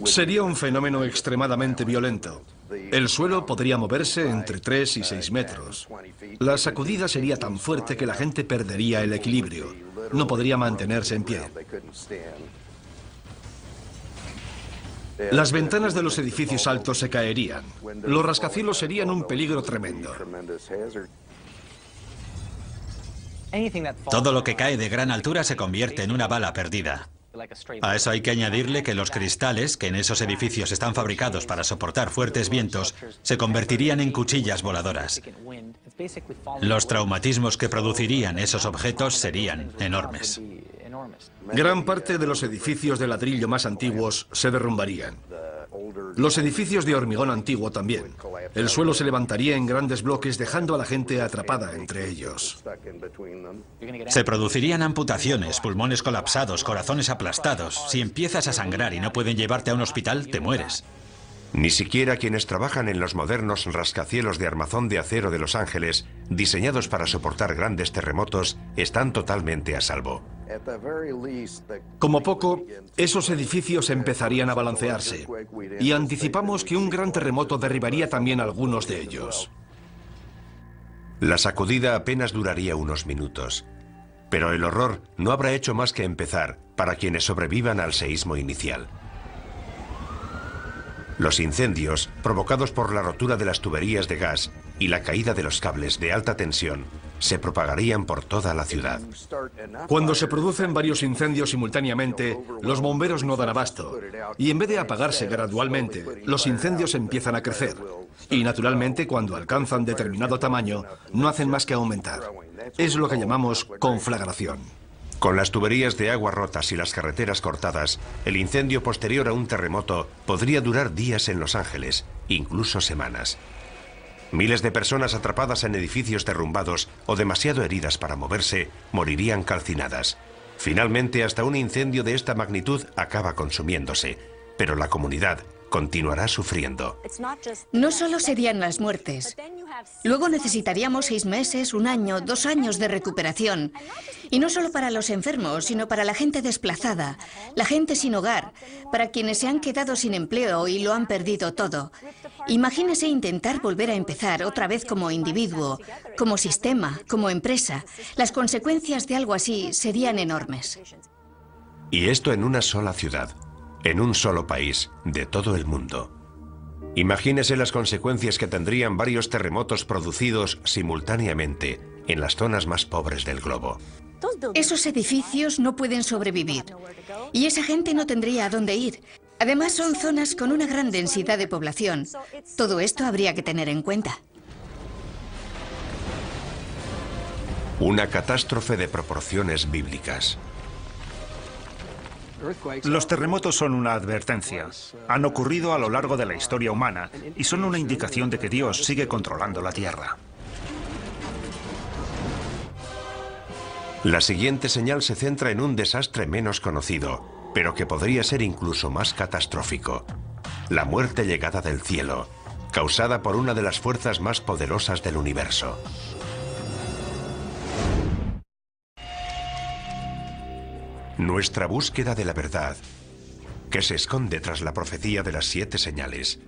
Speaker 3: Sería un fenómeno extremadamente violento. El suelo podría moverse entre 3 y 6 metros. La sacudida sería tan fuerte que la gente perdería el equilibrio. No podría mantenerse en pie. Las ventanas de los edificios altos se caerían. Los rascacielos serían un peligro tremendo.
Speaker 4: Todo lo que cae de gran altura se convierte en una bala perdida. A eso hay que añadirle que los cristales, que en esos edificios están fabricados para soportar fuertes vientos, se convertirían en cuchillas voladoras. Los traumatismos que producirían esos objetos serían enormes.
Speaker 3: Gran parte de los edificios de ladrillo más antiguos se derrumbarían. Los edificios de hormigón antiguo también. El suelo se levantaría en grandes bloques dejando a la gente atrapada entre ellos.
Speaker 4: Se producirían amputaciones, pulmones colapsados, corazones aplastados. Si empiezas a sangrar y no pueden llevarte a un hospital, te mueres.
Speaker 1: Ni siquiera quienes trabajan en los modernos rascacielos de armazón de acero de Los Ángeles, diseñados para soportar grandes terremotos, están totalmente a salvo.
Speaker 3: Como poco, esos edificios empezarían a balancearse. Y anticipamos que un gran terremoto derribaría también algunos de ellos.
Speaker 1: La sacudida apenas duraría unos minutos. Pero el horror no habrá hecho más que empezar para quienes sobrevivan al seísmo inicial. Los incendios, provocados por la rotura de las tuberías de gas y la caída de los cables de alta tensión, se propagarían por toda la ciudad.
Speaker 3: Cuando se producen varios incendios simultáneamente, los bomberos no dan abasto. Y en vez de apagarse gradualmente, los incendios empiezan a crecer. Y naturalmente, cuando alcanzan determinado tamaño, no hacen más que aumentar. Es lo que llamamos conflagración.
Speaker 1: Con las tuberías de agua rotas y las carreteras cortadas, el incendio posterior a un terremoto podría durar días en Los Ángeles, incluso semanas. Miles de personas atrapadas en edificios derrumbados o demasiado heridas para moverse morirían calcinadas. Finalmente, hasta un incendio de esta magnitud acaba consumiéndose, pero la comunidad continuará sufriendo.
Speaker 5: No solo serían las muertes. Luego necesitaríamos 6 meses, 1 año, 2 años de recuperación. Y no solo para los enfermos, sino para la gente desplazada, la gente sin hogar, para quienes se han quedado sin empleo y lo han perdido todo. Imagínese intentar volver a empezar otra vez como individuo, como sistema, como empresa. Las consecuencias de algo así serían enormes.
Speaker 1: Y esto en una sola ciudad, en un solo país, de todo el mundo. Imagínese las consecuencias que tendrían varios terremotos producidos simultáneamente en las zonas más pobres del globo.
Speaker 5: Esos edificios no pueden sobrevivir y esa gente no tendría a dónde ir. Además, son zonas con una gran densidad de población. Todo esto habría que tener en cuenta.
Speaker 1: Una catástrofe de proporciones bíblicas.
Speaker 2: Los terremotos son una advertencia. Han ocurrido a lo largo de la historia humana y son una indicación de que Dios sigue controlando la tierra.
Speaker 1: La siguiente señal se centra en un desastre menos conocido, pero que podría ser incluso más catastrófico. La muerte llegada del cielo, causada por una de las fuerzas más poderosas del universo. Nuestra búsqueda de la verdad, que se esconde tras la profecía de las 7 señales,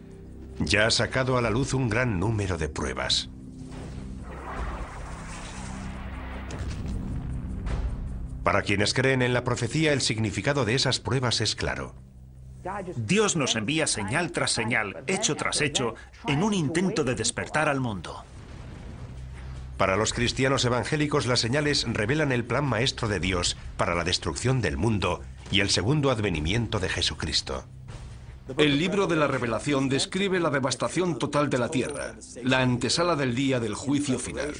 Speaker 1: ya ha sacado a la luz un gran número de pruebas. Para quienes creen en la profecía, el significado de esas pruebas es claro.
Speaker 2: Dios nos envía señal tras señal, hecho tras hecho, en un intento de despertar al mundo.
Speaker 1: Para los cristianos evangélicos, las señales revelan el plan maestro de Dios para la destrucción del mundo y el segundo advenimiento de Jesucristo.
Speaker 3: El libro de la Revelación describe la devastación total de la tierra, la antesala del día del juicio final.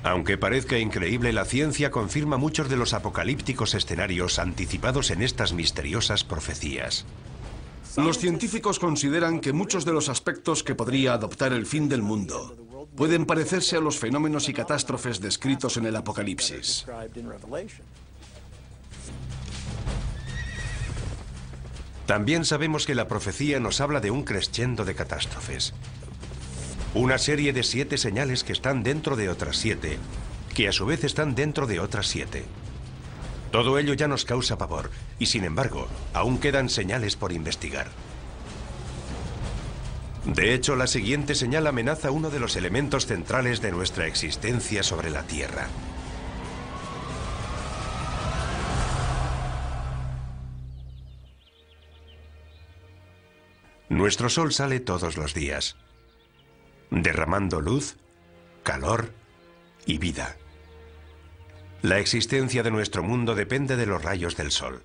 Speaker 1: Aunque parezca increíble, la ciencia confirma muchos de los apocalípticos escenarios anticipados en estas misteriosas profecías.
Speaker 3: Los científicos consideran que muchos de los aspectos que podría adoptar el fin del mundo pueden parecerse a los fenómenos y catástrofes descritos en el Apocalipsis.
Speaker 1: También sabemos que la profecía nos habla de un crescendo de catástrofes. Una serie de 7 señales que están dentro de otras 7, que a su vez están dentro de otras 7. Todo ello ya nos causa pavor, y sin embargo, aún quedan señales por investigar. De hecho, la siguiente señal amenaza uno de los elementos centrales de nuestra existencia sobre la Tierra. Nuestro sol sale todos los días, derramando luz, calor y vida. La existencia de nuestro mundo depende de los rayos del sol.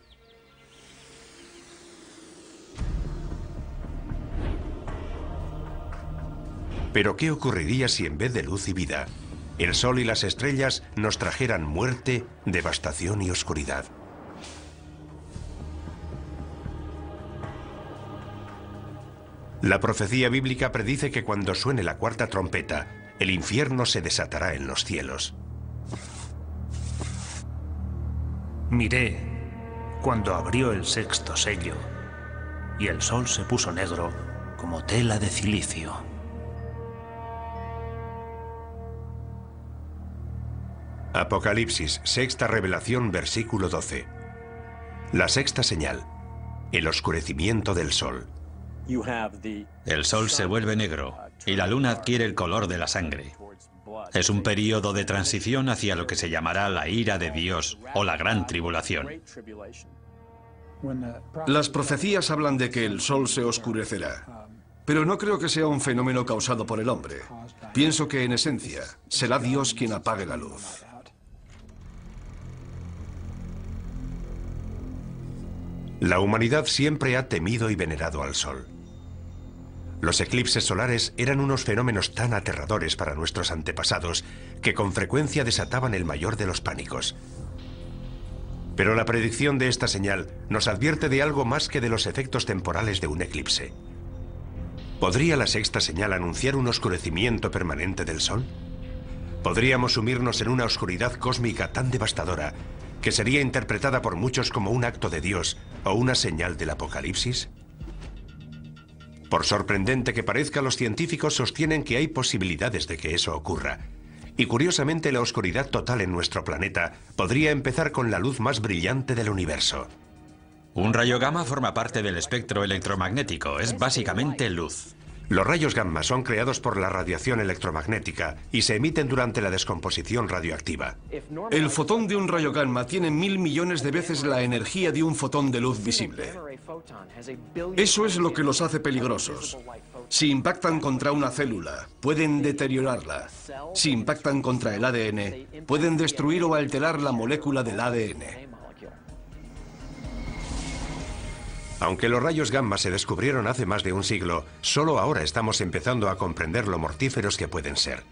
Speaker 1: Pero ¿qué ocurriría si en vez de luz y vida, el sol y las estrellas nos trajeran muerte, devastación y oscuridad? La profecía bíblica predice que cuando suene la 4ª trompeta, el infierno se desatará en los cielos.
Speaker 2: Miré cuando abrió el 6º sello y el sol se puso negro como tela de cilicio.
Speaker 1: Apocalipsis, 6ª revelación, versículo 12. La 6ª señal, el oscurecimiento del sol.
Speaker 4: El sol se vuelve negro y la luna adquiere el color de la sangre. Es un período de transición hacia lo que se llamará la ira de Dios o la gran tribulación.
Speaker 3: Las profecías hablan de que el sol se oscurecerá, pero no creo que sea un fenómeno causado por el hombre. Pienso que en esencia será Dios quien apague la luz.
Speaker 1: La humanidad siempre ha temido y venerado al sol. Los eclipses solares eran unos fenómenos tan aterradores para nuestros antepasados que con frecuencia desataban el mayor de los pánicos. Pero la predicción de esta señal nos advierte de algo más que de los efectos temporales de un eclipse. ¿Podría la sexta señal anunciar un oscurecimiento permanente del Sol? ¿Podríamos sumirnos en una oscuridad cósmica tan devastadora que sería interpretada por muchos como un acto de Dios o una señal del Apocalipsis? Por sorprendente que parezca, los científicos sostienen que hay posibilidades de que eso ocurra. Y curiosamente, la oscuridad total en nuestro planeta podría empezar con la luz más brillante del universo.
Speaker 4: Un rayo gamma forma parte del espectro electromagnético, es básicamente luz.
Speaker 1: Los rayos gamma son creados por la radiación electromagnética y se emiten durante la descomposición radioactiva.
Speaker 3: El fotón de un rayo gamma tiene 1000 millones de veces la energía de un fotón de luz visible. Eso es lo que los hace peligrosos. Si impactan contra una célula, pueden deteriorarla. Si impactan contra el ADN, pueden destruir o alterar la molécula del ADN.
Speaker 1: Aunque los rayos gamma se descubrieron hace más de un siglo, solo ahora estamos empezando a comprender lo mortíferos que pueden ser.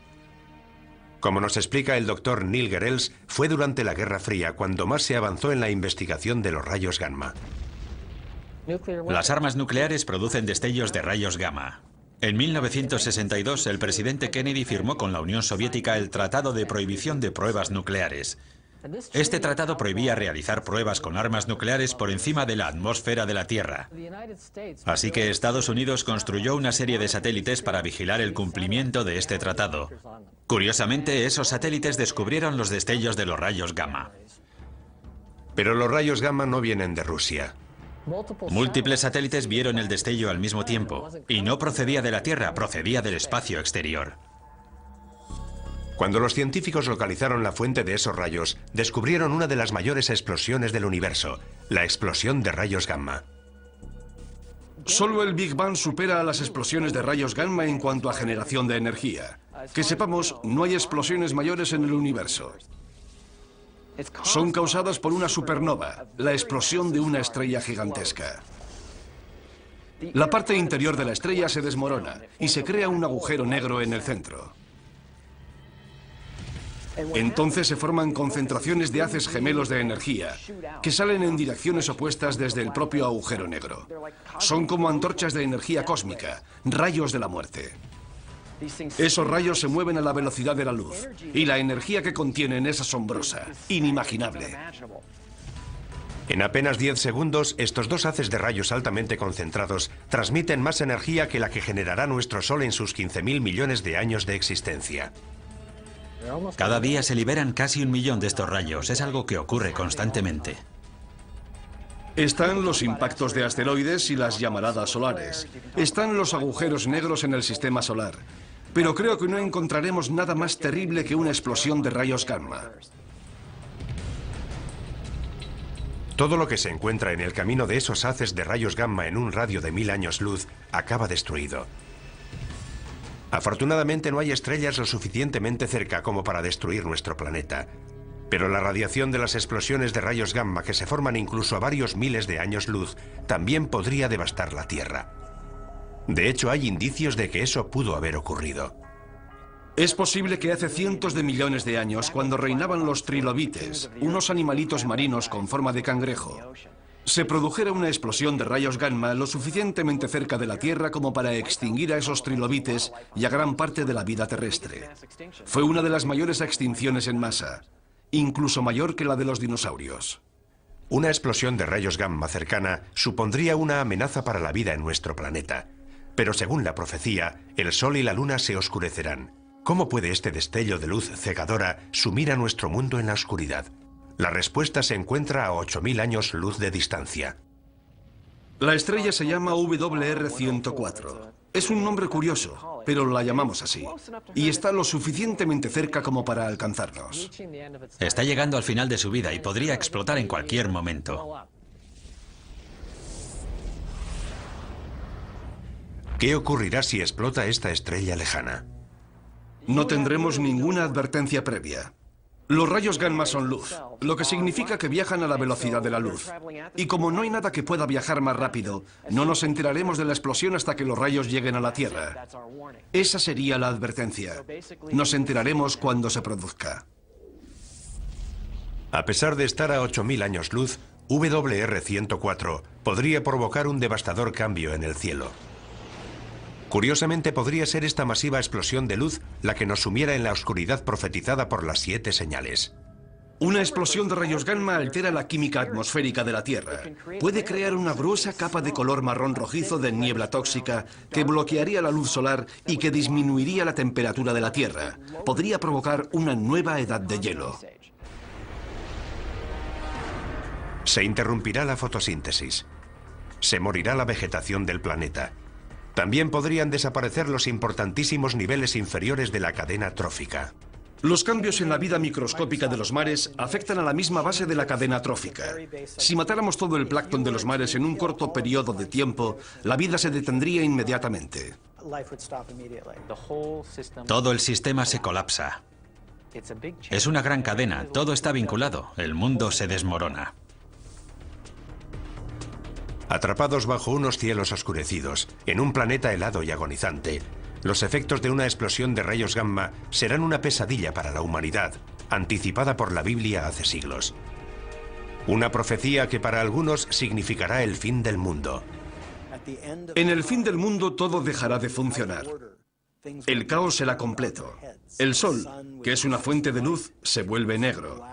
Speaker 1: Como nos explica el doctor Neil Gehrels, fue durante la Guerra Fría cuando más se avanzó en la investigación de los rayos gamma.
Speaker 4: Las armas nucleares producen destellos de rayos gamma. En 1962, el presidente Kennedy firmó con la Unión Soviética el Tratado de Prohibición de Pruebas Nucleares. Este tratado prohibía realizar pruebas con armas nucleares por encima de la atmósfera de la Tierra. Así que Estados Unidos construyó una serie de satélites para vigilar el cumplimiento de este tratado. Curiosamente, esos satélites descubrieron los destellos de los rayos gamma.
Speaker 1: Pero los rayos gamma no vienen de Rusia.
Speaker 4: Múltiples satélites vieron el destello al mismo tiempo, y no procedía de la Tierra, procedía del espacio exterior.
Speaker 1: Cuando los científicos localizaron la fuente de esos rayos, descubrieron una de las mayores explosiones del universo, la explosión de rayos gamma.
Speaker 3: Solo el Big Bang supera a las explosiones de rayos gamma en cuanto a generación de energía. Que sepamos, no hay explosiones mayores en el universo. Son causadas por una supernova, la explosión de una estrella gigantesca. La parte interior de la estrella se desmorona y se crea un agujero negro en el centro. Entonces se forman concentraciones de haces gemelos de energía que salen en direcciones opuestas desde el propio agujero negro. Son como antorchas de energía cósmica, rayos de la muerte. Esos rayos se mueven a la velocidad de la luz y la energía que contienen es asombrosa, inimaginable.
Speaker 1: En apenas 10 segundos, estos dos haces de rayos altamente concentrados transmiten más energía que la que generará nuestro Sol en sus 15.000 millones de años de existencia.
Speaker 4: Cada día se liberan casi 1 millón de estos rayos. Es algo que ocurre constantemente.
Speaker 3: Están los impactos de asteroides y las llamaradas solares. Están los agujeros negros en el sistema solar. Pero creo que no encontraremos nada más terrible que una explosión de rayos gamma.
Speaker 1: Todo lo que se encuentra en el camino de esos haces de rayos gamma en un radio de 1000 años luz acaba destruido. Afortunadamente no hay estrellas lo suficientemente cerca como para destruir nuestro planeta. Pero la radiación de las explosiones de rayos gamma que se forman incluso a varios miles de años luz también podría devastar la Tierra. De hecho, hay indicios de que eso pudo haber ocurrido.
Speaker 3: Es posible que hace cientos de millones de años, cuando reinaban los trilobites, unos animalitos marinos con forma de cangrejo, se produjera una explosión de rayos gamma lo suficientemente cerca de la Tierra como para extinguir a esos trilobites y a gran parte de la vida terrestre. Fue una de las mayores extinciones en masa, incluso mayor que la de los dinosaurios.
Speaker 1: Una explosión de rayos gamma cercana supondría una amenaza para la vida en nuestro planeta. Pero según la profecía, el Sol y la Luna se oscurecerán. ¿Cómo puede este destello de luz cegadora sumir a nuestro mundo en la oscuridad? La respuesta se encuentra a 8000 años luz de distancia.
Speaker 3: La estrella se llama WR104. Es un nombre curioso, pero la llamamos así. Y está lo suficientemente cerca como para alcanzarnos.
Speaker 4: Está llegando al final de su vida y podría explotar en cualquier momento.
Speaker 1: ¿Qué ocurrirá si explota esta estrella lejana?
Speaker 3: No tendremos ninguna advertencia previa. Los rayos gamma son luz, lo que significa que viajan a la velocidad de la luz. Y como no hay nada que pueda viajar más rápido, no nos enteraremos de la explosión hasta que los rayos lleguen a la Tierra. Esa sería la advertencia. Nos enteraremos cuando se produzca.
Speaker 1: A pesar de estar a 8000 años luz, WR104 podría provocar un devastador cambio en el cielo. Curiosamente, podría ser esta masiva explosión de luz la que nos sumiera en la oscuridad profetizada por las 7 señales.
Speaker 3: Una explosión de rayos gamma altera la química atmosférica de la Tierra. Puede crear una gruesa capa de color marrón rojizo de niebla tóxica que bloquearía la luz solar y que disminuiría la temperatura de la Tierra. Podría provocar una nueva edad de hielo.
Speaker 1: Se interrumpirá la fotosíntesis. Se morirá la vegetación del planeta. También podrían desaparecer los importantísimos niveles inferiores de la cadena trófica.
Speaker 3: Los cambios en la vida microscópica de los mares afectan a la misma base de la cadena trófica. Si matáramos todo el plancton de los mares en un corto periodo de tiempo, la vida se detendría inmediatamente.
Speaker 4: Todo el sistema se colapsa. Es una gran cadena, todo está vinculado, el mundo se desmorona.
Speaker 1: Atrapados bajo unos cielos oscurecidos, en un planeta helado y agonizante, los efectos de una explosión de rayos gamma serán una pesadilla para la humanidad, anticipada por la Biblia hace siglos. Una profecía que para algunos significará el fin del mundo.
Speaker 3: En el fin del mundo todo dejará de funcionar. El caos será completo. El sol, que es una fuente de luz, se vuelve negro.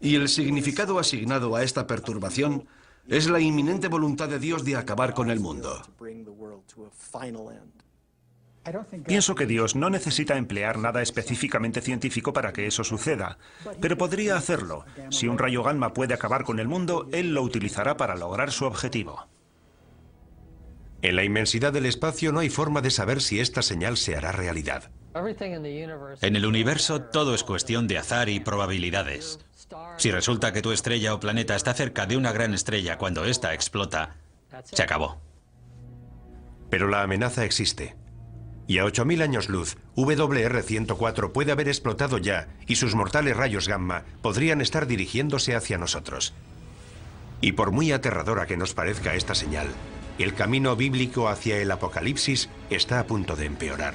Speaker 3: Y el significado asignado a esta perturbación es la inminente voluntad de Dios de acabar con el mundo.
Speaker 2: Pienso que Dios no necesita emplear nada específicamente científico para que eso suceda, pero podría hacerlo. Si un rayo gamma puede acabar con el mundo, Él lo utilizará para lograr su objetivo.
Speaker 1: En la inmensidad del espacio no hay forma de saber si esta señal se hará realidad.
Speaker 4: En el universo todo es cuestión de azar y probabilidades. Si resulta que tu estrella o planeta está cerca de una gran estrella cuando ésta explota, se acabó.
Speaker 1: Pero la amenaza existe. Y a 8000 años luz, WR104 puede haber explotado ya y sus mortales rayos gamma podrían estar dirigiéndose hacia nosotros. Y por muy aterradora que nos parezca esta señal, el camino bíblico hacia el apocalipsis está a punto de empeorar.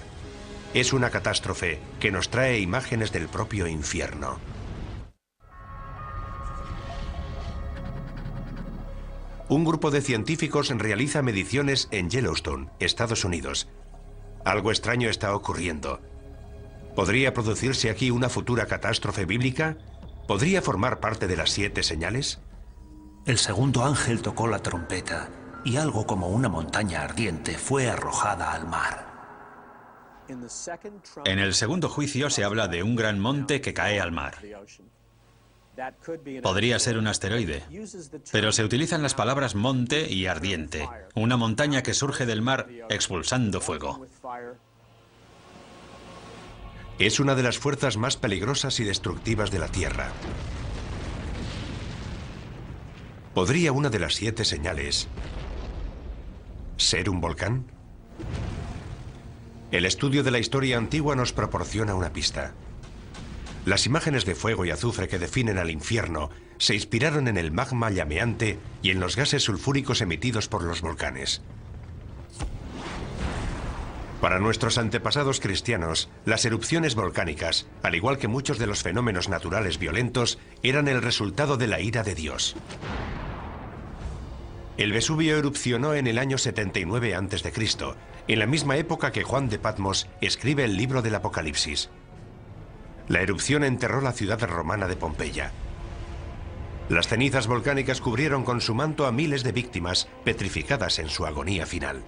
Speaker 1: Es una catástrofe que nos trae imágenes del propio infierno. Un grupo de científicos realiza mediciones en Yellowstone, Estados Unidos. Algo extraño está ocurriendo. ¿Podría producirse aquí una futura catástrofe bíblica? ¿Podría formar parte de las 7 señales?
Speaker 2: El segundo ángel tocó la trompeta y algo como una montaña ardiente fue arrojada al mar.
Speaker 4: En el segundo juicio se habla de un gran monte que cae al mar. Podría ser un asteroide, pero se utilizan las palabras monte y ardiente, una montaña que surge del mar expulsando fuego.
Speaker 1: Es una de las fuerzas más peligrosas y destructivas de la Tierra. ¿Podría una de las 7 señales ser un volcán? El estudio de la historia antigua nos proporciona una pista. Las imágenes de fuego y azufre que definen al infierno se inspiraron en el magma llameante y en los gases sulfúricos emitidos por los volcanes. Para nuestros antepasados cristianos, las erupciones volcánicas, al igual que muchos de los fenómenos naturales violentos, eran el resultado de la ira de Dios. El Vesubio erupcionó en el año 79 a.C., en la misma época que Juan de Patmos escribe el libro del Apocalipsis. La erupción enterró la ciudad romana de Pompeya. Las cenizas volcánicas cubrieron con su manto a miles de víctimas petrificadas en su agonía final.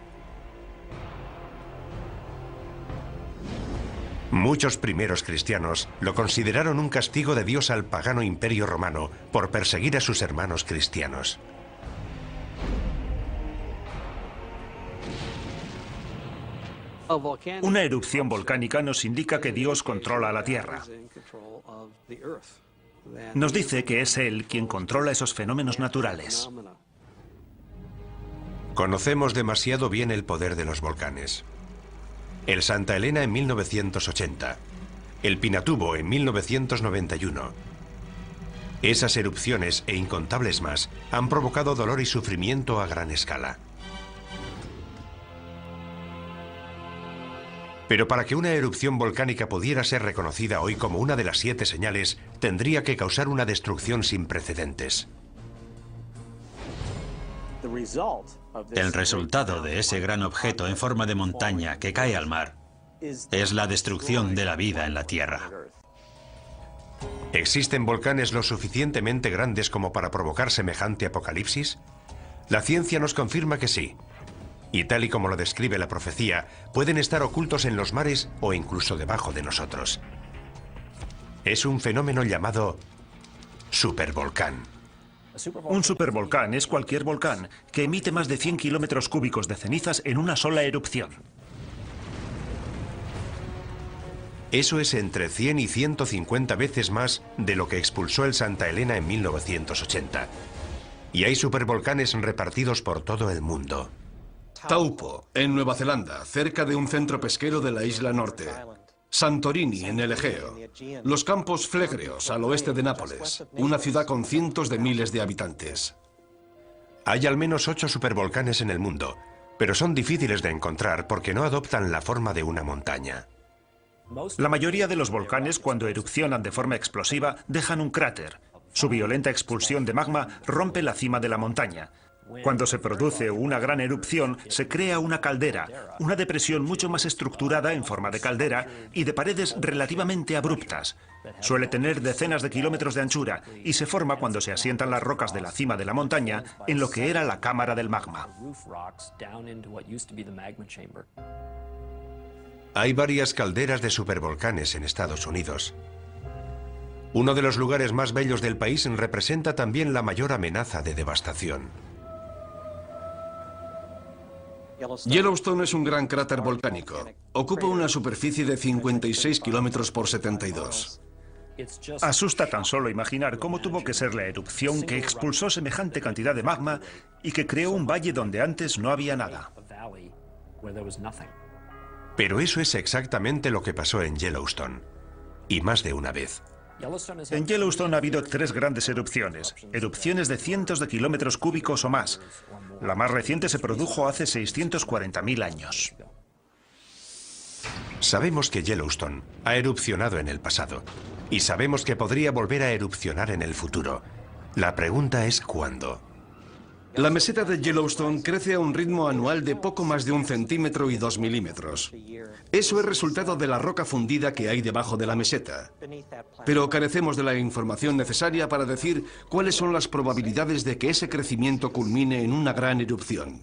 Speaker 1: Muchos primeros cristianos lo consideraron un castigo de Dios al pagano imperio romano por perseguir a sus hermanos cristianos.
Speaker 2: Una erupción volcánica nos indica que Dios controla la Tierra. Nos dice que es Él quien controla esos fenómenos naturales.
Speaker 1: Conocemos demasiado bien el poder de los volcanes. El Santa Elena en 1980, el Pinatubo en 1991. Esas erupciones e incontables más han provocado dolor y sufrimiento a gran escala. Pero para que una erupción volcánica pudiera ser reconocida hoy como una de las 7 señales, tendría que causar una destrucción sin precedentes.
Speaker 4: El resultado de ese gran objeto en forma de montaña que cae al mar es la destrucción de la vida en la Tierra.
Speaker 1: ¿Existen volcanes lo suficientemente grandes como para provocar semejante apocalipsis? La ciencia nos confirma que sí. Y tal y como lo describe la profecía, pueden estar ocultos en los mares o incluso debajo de nosotros. Es un fenómeno llamado supervolcán.
Speaker 2: Un supervolcán es cualquier volcán que emite más de 100 kilómetros cúbicos de cenizas en una sola erupción.
Speaker 1: Eso es entre 100 y 150 veces más de lo que expulsó el Santa Elena en 1980. Y hay supervolcanes repartidos por todo el mundo.
Speaker 3: Taupo, en Nueva Zelanda, cerca de un centro pesquero de la isla norte. Santorini, en el Egeo. Los Campos Flegreos, al oeste de Nápoles, una ciudad con cientos de miles de habitantes.
Speaker 1: Hay al menos 8 supervolcanes en el mundo, pero son difíciles de encontrar porque no adoptan la forma de una montaña.
Speaker 2: La mayoría de los volcanes, cuando erupcionan de forma explosiva, dejan un cráter. Su violenta expulsión de magma rompe la cima de la montaña. Cuando se produce una gran erupción, se crea una caldera, una depresión mucho más estructurada en forma de caldera y de paredes relativamente abruptas. Suele tener decenas de kilómetros de anchura y se forma cuando se asientan las rocas de la cima de la montaña en lo que era la cámara del magma.
Speaker 1: Hay varias calderas de supervolcanes en Estados Unidos. Uno de los lugares más bellos del país representa también la mayor amenaza de devastación.
Speaker 3: Yellowstone es un gran cráter volcánico. Ocupa una superficie de 56 kilómetros por 72.
Speaker 2: Asusta tan solo imaginar cómo tuvo que ser la erupción que expulsó semejante cantidad de magma y que creó un valle donde antes no había nada.
Speaker 1: Pero eso es exactamente lo que pasó en Yellowstone. Y más de una vez.
Speaker 2: En Yellowstone ha habido 3 grandes erupciones de cientos de kilómetros cúbicos o más. La más reciente se produjo hace 640.000 años.
Speaker 1: Sabemos que Yellowstone ha erupcionado en el pasado y sabemos que podría volver a erupcionar en el futuro. La pregunta es ¿cuándo?
Speaker 3: La meseta de Yellowstone crece a un ritmo anual de poco más de 1 centímetro y 2 milímetros. Eso es resultado de la roca fundida que hay debajo de la meseta. Pero carecemos de la información necesaria para decir cuáles son las probabilidades de que ese crecimiento culmine en una gran erupción.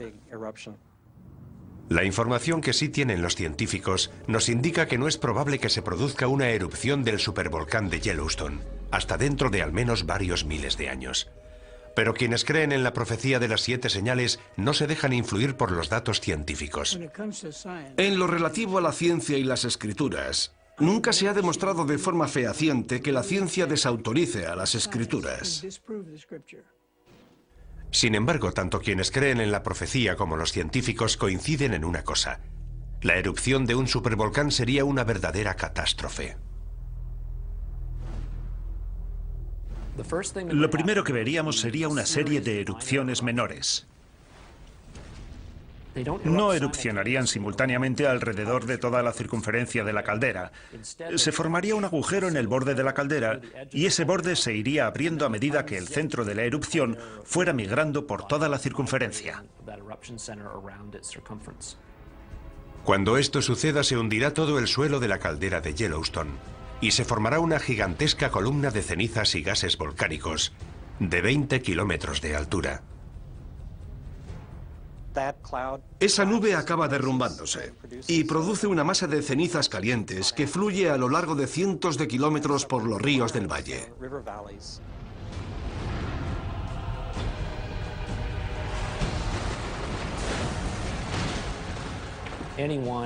Speaker 1: La información que sí tienen los científicos nos indica que no es probable que se produzca una erupción del supervolcán de Yellowstone, hasta dentro de al menos varios miles de años. Pero quienes creen en la profecía de las 7 señales no se dejan influir por los datos científicos.
Speaker 3: En lo relativo a la ciencia y las escrituras, nunca se ha demostrado de forma fehaciente que la ciencia desautorice a las escrituras.
Speaker 1: Sin embargo, tanto quienes creen en la profecía como los científicos coinciden en una cosa. La erupción de un supervolcán sería una verdadera catástrofe.
Speaker 2: Lo primero que veríamos sería una serie de erupciones menores. No erupcionarían simultáneamente alrededor de toda la circunferencia de la caldera. Se formaría un agujero en el borde de la caldera y ese borde se iría abriendo a medida que el centro de la erupción fuera migrando por toda la circunferencia.
Speaker 1: Cuando esto suceda, se hundirá todo el suelo de la caldera de Yellowstone y se formará una gigantesca columna de cenizas y gases volcánicos de 20 kilómetros de altura.
Speaker 3: Esa nube acaba derrumbándose y produce una masa de cenizas calientes que fluye a lo largo de cientos de kilómetros por los ríos del valle.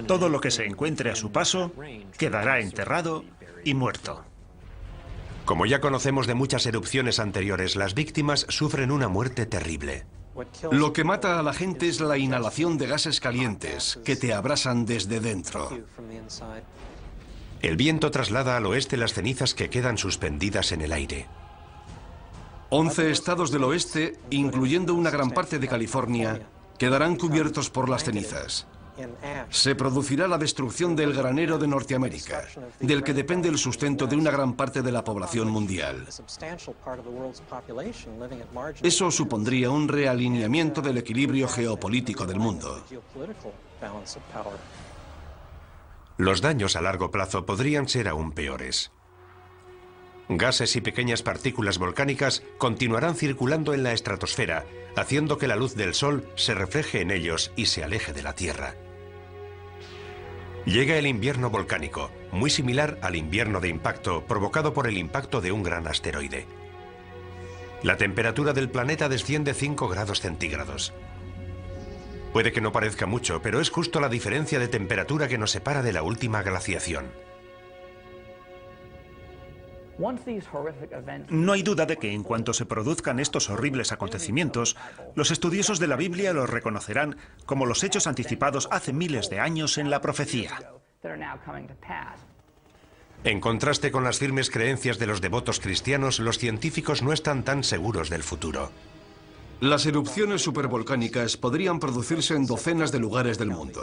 Speaker 2: Todo lo que se encuentre a su paso quedará enterrado y muerto.
Speaker 1: Como ya conocemos de muchas erupciones anteriores, las víctimas sufren una muerte terrible.
Speaker 3: Lo que mata a la gente es la inhalación de gases calientes que te abrasan desde dentro.
Speaker 1: El viento traslada al oeste las cenizas que quedan suspendidas en el aire.
Speaker 3: 11 estados del oeste, incluyendo una gran parte de California, quedarán cubiertos por las cenizas. Se producirá la destrucción del granero de Norteamérica, del que depende el sustento de una gran parte de la población mundial. Eso supondría un realineamiento del equilibrio geopolítico del mundo.
Speaker 1: Los daños a largo plazo podrían ser aún peores. Gases y pequeñas partículas volcánicas continuarán circulando en la estratosfera, haciendo que la luz del Sol se refleje en ellos y se aleje de la Tierra. Llega el invierno volcánico, muy similar al invierno de impacto provocado por el impacto de un gran asteroide. La temperatura del planeta desciende 5 grados centígrados. Puede que no parezca mucho, pero es justo la diferencia de temperatura que nos separa de la última glaciación.
Speaker 2: No hay duda de que en cuanto se produzcan estos horribles acontecimientos, los estudiosos de la Biblia los reconocerán como los hechos anticipados hace miles de años en la profecía.
Speaker 1: En contraste con las firmes creencias de los devotos cristianos, los científicos no están tan seguros del futuro.
Speaker 3: Las erupciones supervolcánicas podrían producirse en docenas de lugares del mundo.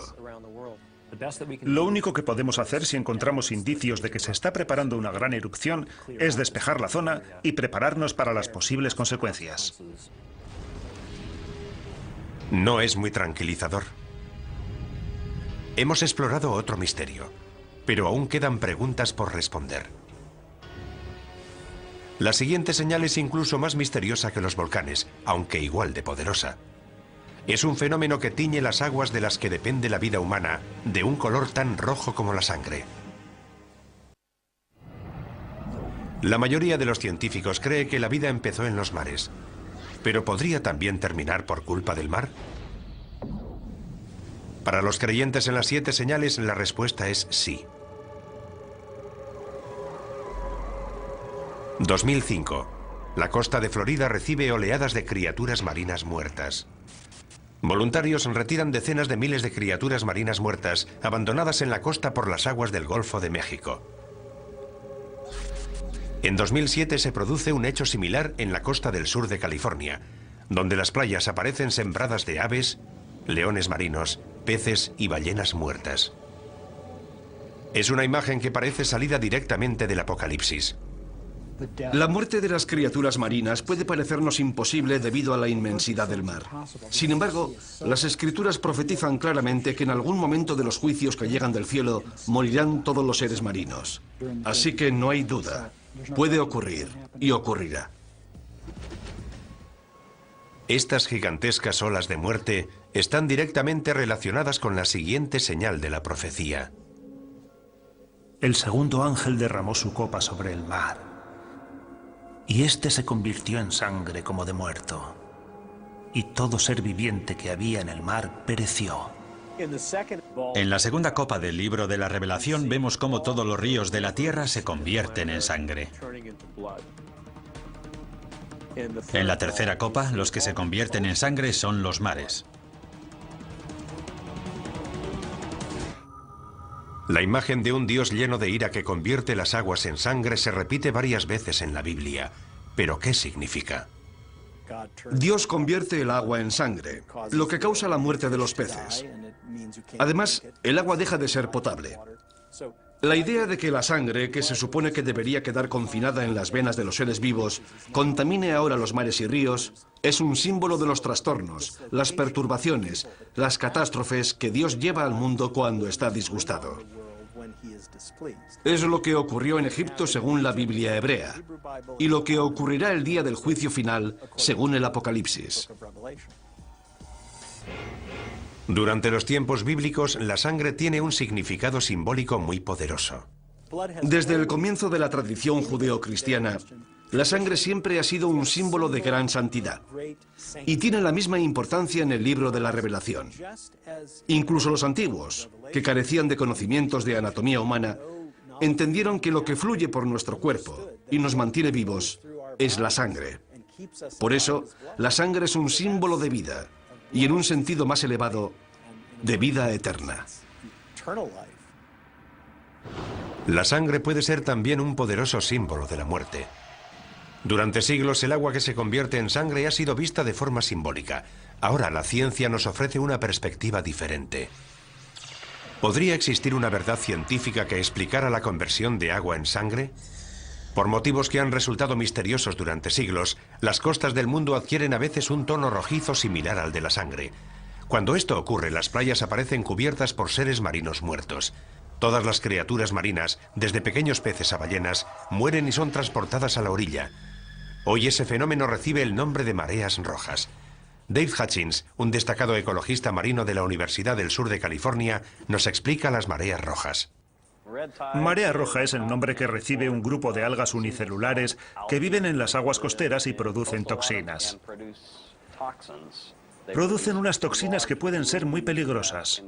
Speaker 2: Lo único que podemos hacer si encontramos indicios de que se está preparando una gran erupción es despejar la zona y prepararnos para las posibles consecuencias.
Speaker 1: No es muy tranquilizador. Hemos explorado otro misterio, pero aún quedan preguntas por responder. La siguiente señal es incluso más misteriosa que los volcanes, aunque igual de poderosa. Es un fenómeno que tiñe las aguas de las que depende la vida humana, de un color tan rojo como la sangre. La mayoría de los científicos cree que la vida empezó en los mares, pero ¿podría también terminar por culpa del mar? Para los creyentes en las 7 señales, la respuesta es sí. 2005. La costa de Florida recibe oleadas de criaturas marinas muertas. Voluntarios retiran decenas de miles de criaturas marinas muertas abandonadas en la costa por las aguas del Golfo de México. En 2007 se produce un hecho similar en la costa del sur de California, donde las playas aparecen sembradas de aves, leones marinos, peces y ballenas muertas. Es una imagen que parece salida directamente del Apocalipsis.
Speaker 3: La muerte de las criaturas marinas puede parecernos imposible debido a la inmensidad del mar. Sin embargo, las escrituras profetizan claramente que en algún momento de los juicios que llegan del cielo morirán todos los seres marinos. Así que no hay duda. Puede ocurrir y ocurrirá.
Speaker 1: Estas gigantescas olas de muerte están directamente relacionadas con la siguiente señal de la profecía.
Speaker 2: El segundo ángel derramó su copa sobre el mar. Y éste se convirtió en sangre como de muerto, y todo ser viviente que había en el mar pereció.
Speaker 4: En la segunda copa del libro de la Revelación vemos cómo todos los ríos de la tierra se convierten en sangre. En la tercera copa, los que se convierten en sangre son los mares.
Speaker 1: La imagen de un Dios lleno de ira que convierte las aguas en sangre se repite varias veces en la Biblia. ¿Pero qué significa?
Speaker 3: Dios convierte el agua en sangre, lo que causa la muerte de los peces. Además, el agua deja de ser potable. La idea de que la sangre, que se supone que debería quedar confinada en las venas de los seres vivos, contamine ahora los mares y ríos, es un símbolo de los trastornos, las perturbaciones, las catástrofes que Dios lleva al mundo cuando está disgustado. Es lo que ocurrió en Egipto según la Biblia hebrea, y lo que ocurrirá el día del juicio final según el Apocalipsis.
Speaker 1: Durante los tiempos bíblicos, la sangre tiene un significado simbólico muy poderoso.
Speaker 3: Desde el comienzo de la tradición judeocristiana, la sangre siempre ha sido un símbolo de gran santidad y tiene la misma importancia en el libro de la Revelación. Incluso los antiguos, que carecían de conocimientos de anatomía humana, entendieron que lo que fluye por nuestro cuerpo y nos mantiene vivos es la sangre. Por eso, la sangre es un símbolo de vida y en un sentido más elevado, de vida eterna.
Speaker 1: La sangre puede ser también un poderoso símbolo de la muerte. Durante siglos el agua que se convierte en sangre ha sido vista de forma simbólica. Ahora la ciencia nos ofrece una perspectiva diferente. ¿Podría existir una verdad científica que explicara la conversión de agua en sangre? Por motivos que han resultado misteriosos durante siglos, las costas del mundo adquieren a veces un tono rojizo similar al de la sangre. Cuando esto ocurre, las playas aparecen cubiertas por seres marinos muertos. Todas las criaturas marinas, desde pequeños peces a ballenas, mueren y son transportadas a la orilla. Hoy ese fenómeno recibe el nombre de mareas rojas. Dave Hutchins, un destacado ecologista marino de la Universidad del Sur de California, nos explica las mareas rojas.
Speaker 2: Marea roja es el nombre que recibe un grupo de algas unicelulares que viven en las aguas costeras y producen toxinas. Producen unas toxinas que pueden ser muy peligrosas.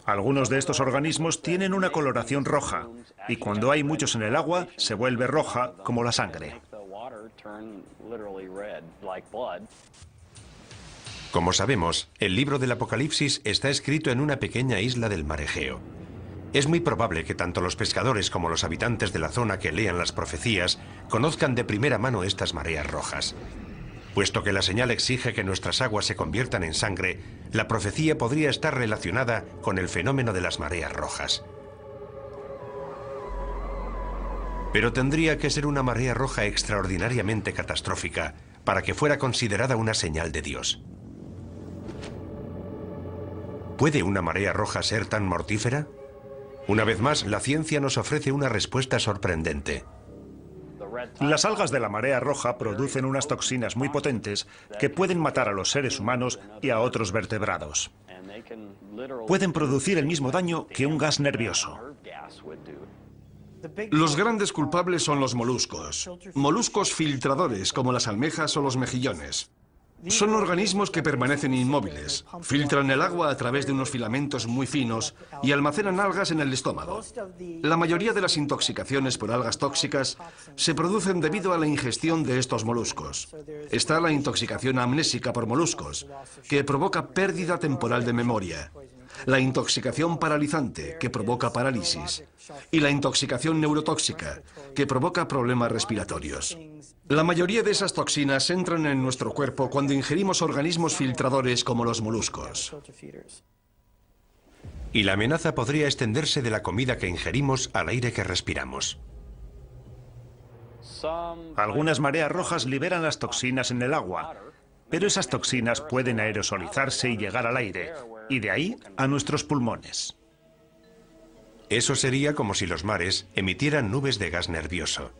Speaker 2: Algunos de estos organismos tienen una coloración roja y cuando hay muchos en el agua se vuelve roja como la sangre.
Speaker 1: Como sabemos, el libro del Apocalipsis está escrito en una pequeña isla del mar Egeo. Es muy probable que tanto los pescadores como los habitantes de la zona que lean las profecías conozcan de primera mano estas mareas rojas. Puesto que la señal exige que nuestras aguas se conviertan en sangre, la profecía podría estar relacionada con el fenómeno de las mareas rojas. Pero tendría que ser una marea roja extraordinariamente catastrófica para que fuera considerada una señal de Dios. ¿Puede una marea roja ser tan mortífera? Una vez más, la ciencia nos ofrece una respuesta sorprendente.
Speaker 2: Las algas de la marea roja producen unas toxinas muy potentes que pueden matar a los seres humanos y a otros vertebrados. Pueden producir el mismo daño que un gas nervioso.
Speaker 3: Los grandes culpables son los moluscos. Moluscos filtradores como las almejas o los mejillones. Son organismos que permanecen inmóviles, filtran el agua a través de unos filamentos muy finos y almacenan algas en el estómago. La mayoría de las intoxicaciones por algas tóxicas se producen debido a la ingestión de estos moluscos. Está la intoxicación amnésica por moluscos, que provoca pérdida temporal de memoria. La intoxicación paralizante, que provoca parálisis. Y la intoxicación neurotóxica, que provoca problemas respiratorios. La mayoría de esas toxinas entran en nuestro cuerpo cuando ingerimos organismos filtradores como los moluscos.
Speaker 1: Y la amenaza podría extenderse de la comida que ingerimos al aire que respiramos.
Speaker 2: Algunas mareas rojas liberan las toxinas en el agua, pero esas toxinas pueden aerosolizarse y llegar al aire, y de ahí a nuestros pulmones.
Speaker 1: Eso sería como si los mares emitieran nubes de gas nervioso.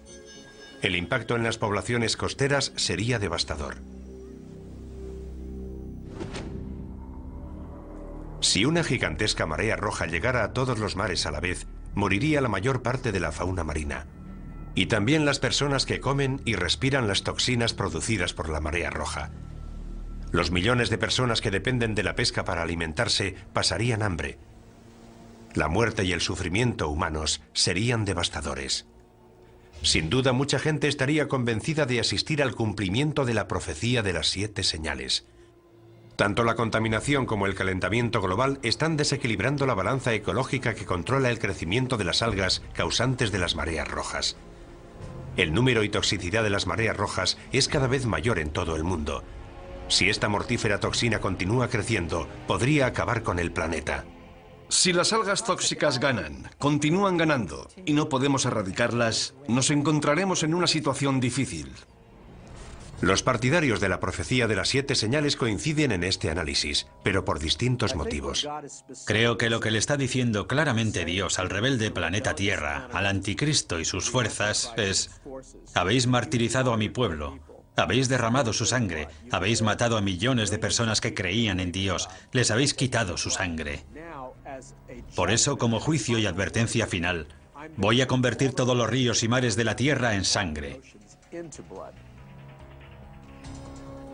Speaker 1: El impacto en las poblaciones costeras sería devastador. Si una gigantesca marea roja llegara a todos los mares a la vez, moriría la mayor parte de la fauna marina. Y también las personas que comen y respiran las toxinas producidas por la marea roja. Los millones de personas que dependen de la pesca para alimentarse pasarían hambre. La muerte y el sufrimiento humanos serían devastadores. Sin duda, mucha gente estaría convencida de asistir al cumplimiento de la profecía de las 7 señales. Tanto la contaminación como el calentamiento global están desequilibrando la balanza ecológica que controla el crecimiento de las algas causantes de las mareas rojas. El número y toxicidad de las mareas rojas es cada vez mayor en todo el mundo. Si esta mortífera toxina continúa creciendo, podría acabar con el planeta.
Speaker 3: Si las algas tóxicas ganan, continúan ganando, y no podemos erradicarlas, nos encontraremos en una situación difícil.
Speaker 1: Los partidarios de la profecía de las 7 señales coinciden en este análisis, pero por distintos motivos.
Speaker 4: Creo que lo que le está diciendo claramente Dios al rebelde planeta Tierra, al anticristo y sus fuerzas, es: habéis martirizado a mi pueblo, habéis derramado su sangre, habéis matado a millones de personas que creían en Dios, les habéis quitado su sangre. Por eso, como juicio y advertencia final, voy a convertir todos los ríos y mares de la tierra en sangre.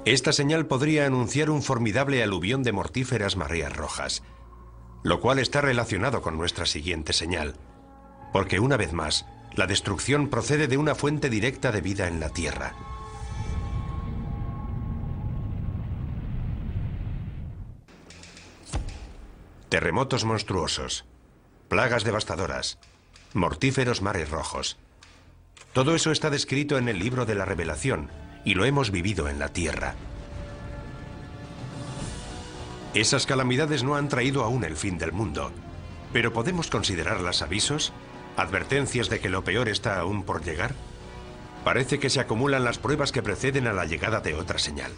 Speaker 1: Esta señal podría anunciar un formidable aluvión de mortíferas mareas rojas, lo cual está relacionado con nuestra siguiente señal, porque una vez más, la destrucción procede de una fuente directa de vida en la tierra. Terremotos monstruosos, plagas devastadoras, mortíferos mares rojos. Todo eso está descrito en el libro de la Revelación y lo hemos vivido en la tierra. Esas calamidades no han traído aún el fin del mundo, ¿Pero podemos considerarlas avisos? ¿Advertencias de que lo peor está aún por llegar? Parece que se acumulan las pruebas que preceden a la llegada de otra señal.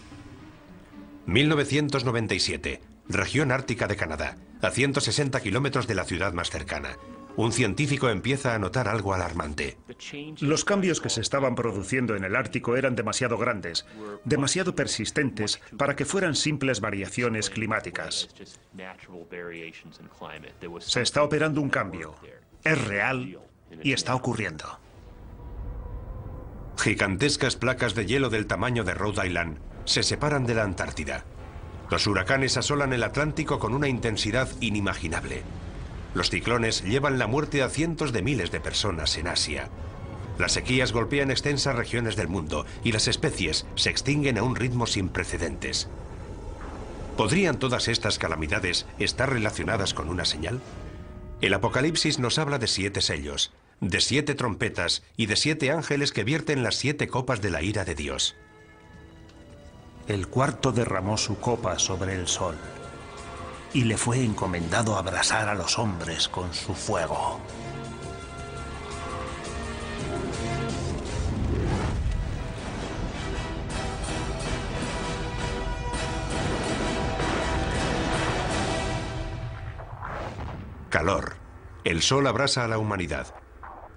Speaker 1: 1997, región ártica de Canadá, a 160 kilómetros de la ciudad más cercana. Un científico empieza a notar algo alarmante.
Speaker 2: Los cambios que se estaban produciendo en el Ártico eran demasiado grandes, demasiado persistentes para que fueran simples variaciones climáticas. Se está operando un cambio. Es real y está ocurriendo.
Speaker 1: Gigantescas placas de hielo del tamaño de Rhode Island se separan de la Antártida. Los huracanes asolan el Atlántico con una intensidad inimaginable. Los ciclones llevan la muerte a cientos de miles de personas en Asia. Las sequías golpean extensas regiones del mundo y las especies se extinguen a un ritmo sin precedentes. ¿Podrían todas estas calamidades estar relacionadas con una señal? El Apocalipsis nos habla de 7 sellos, de 7 trompetas y de 7 ángeles que vierten las 7 copas de la ira de Dios.
Speaker 2: El cuarto derramó su copa sobre el sol, y le fue encomendado abrasar a los hombres con su fuego.
Speaker 1: Calor. El sol abrasa a la humanidad.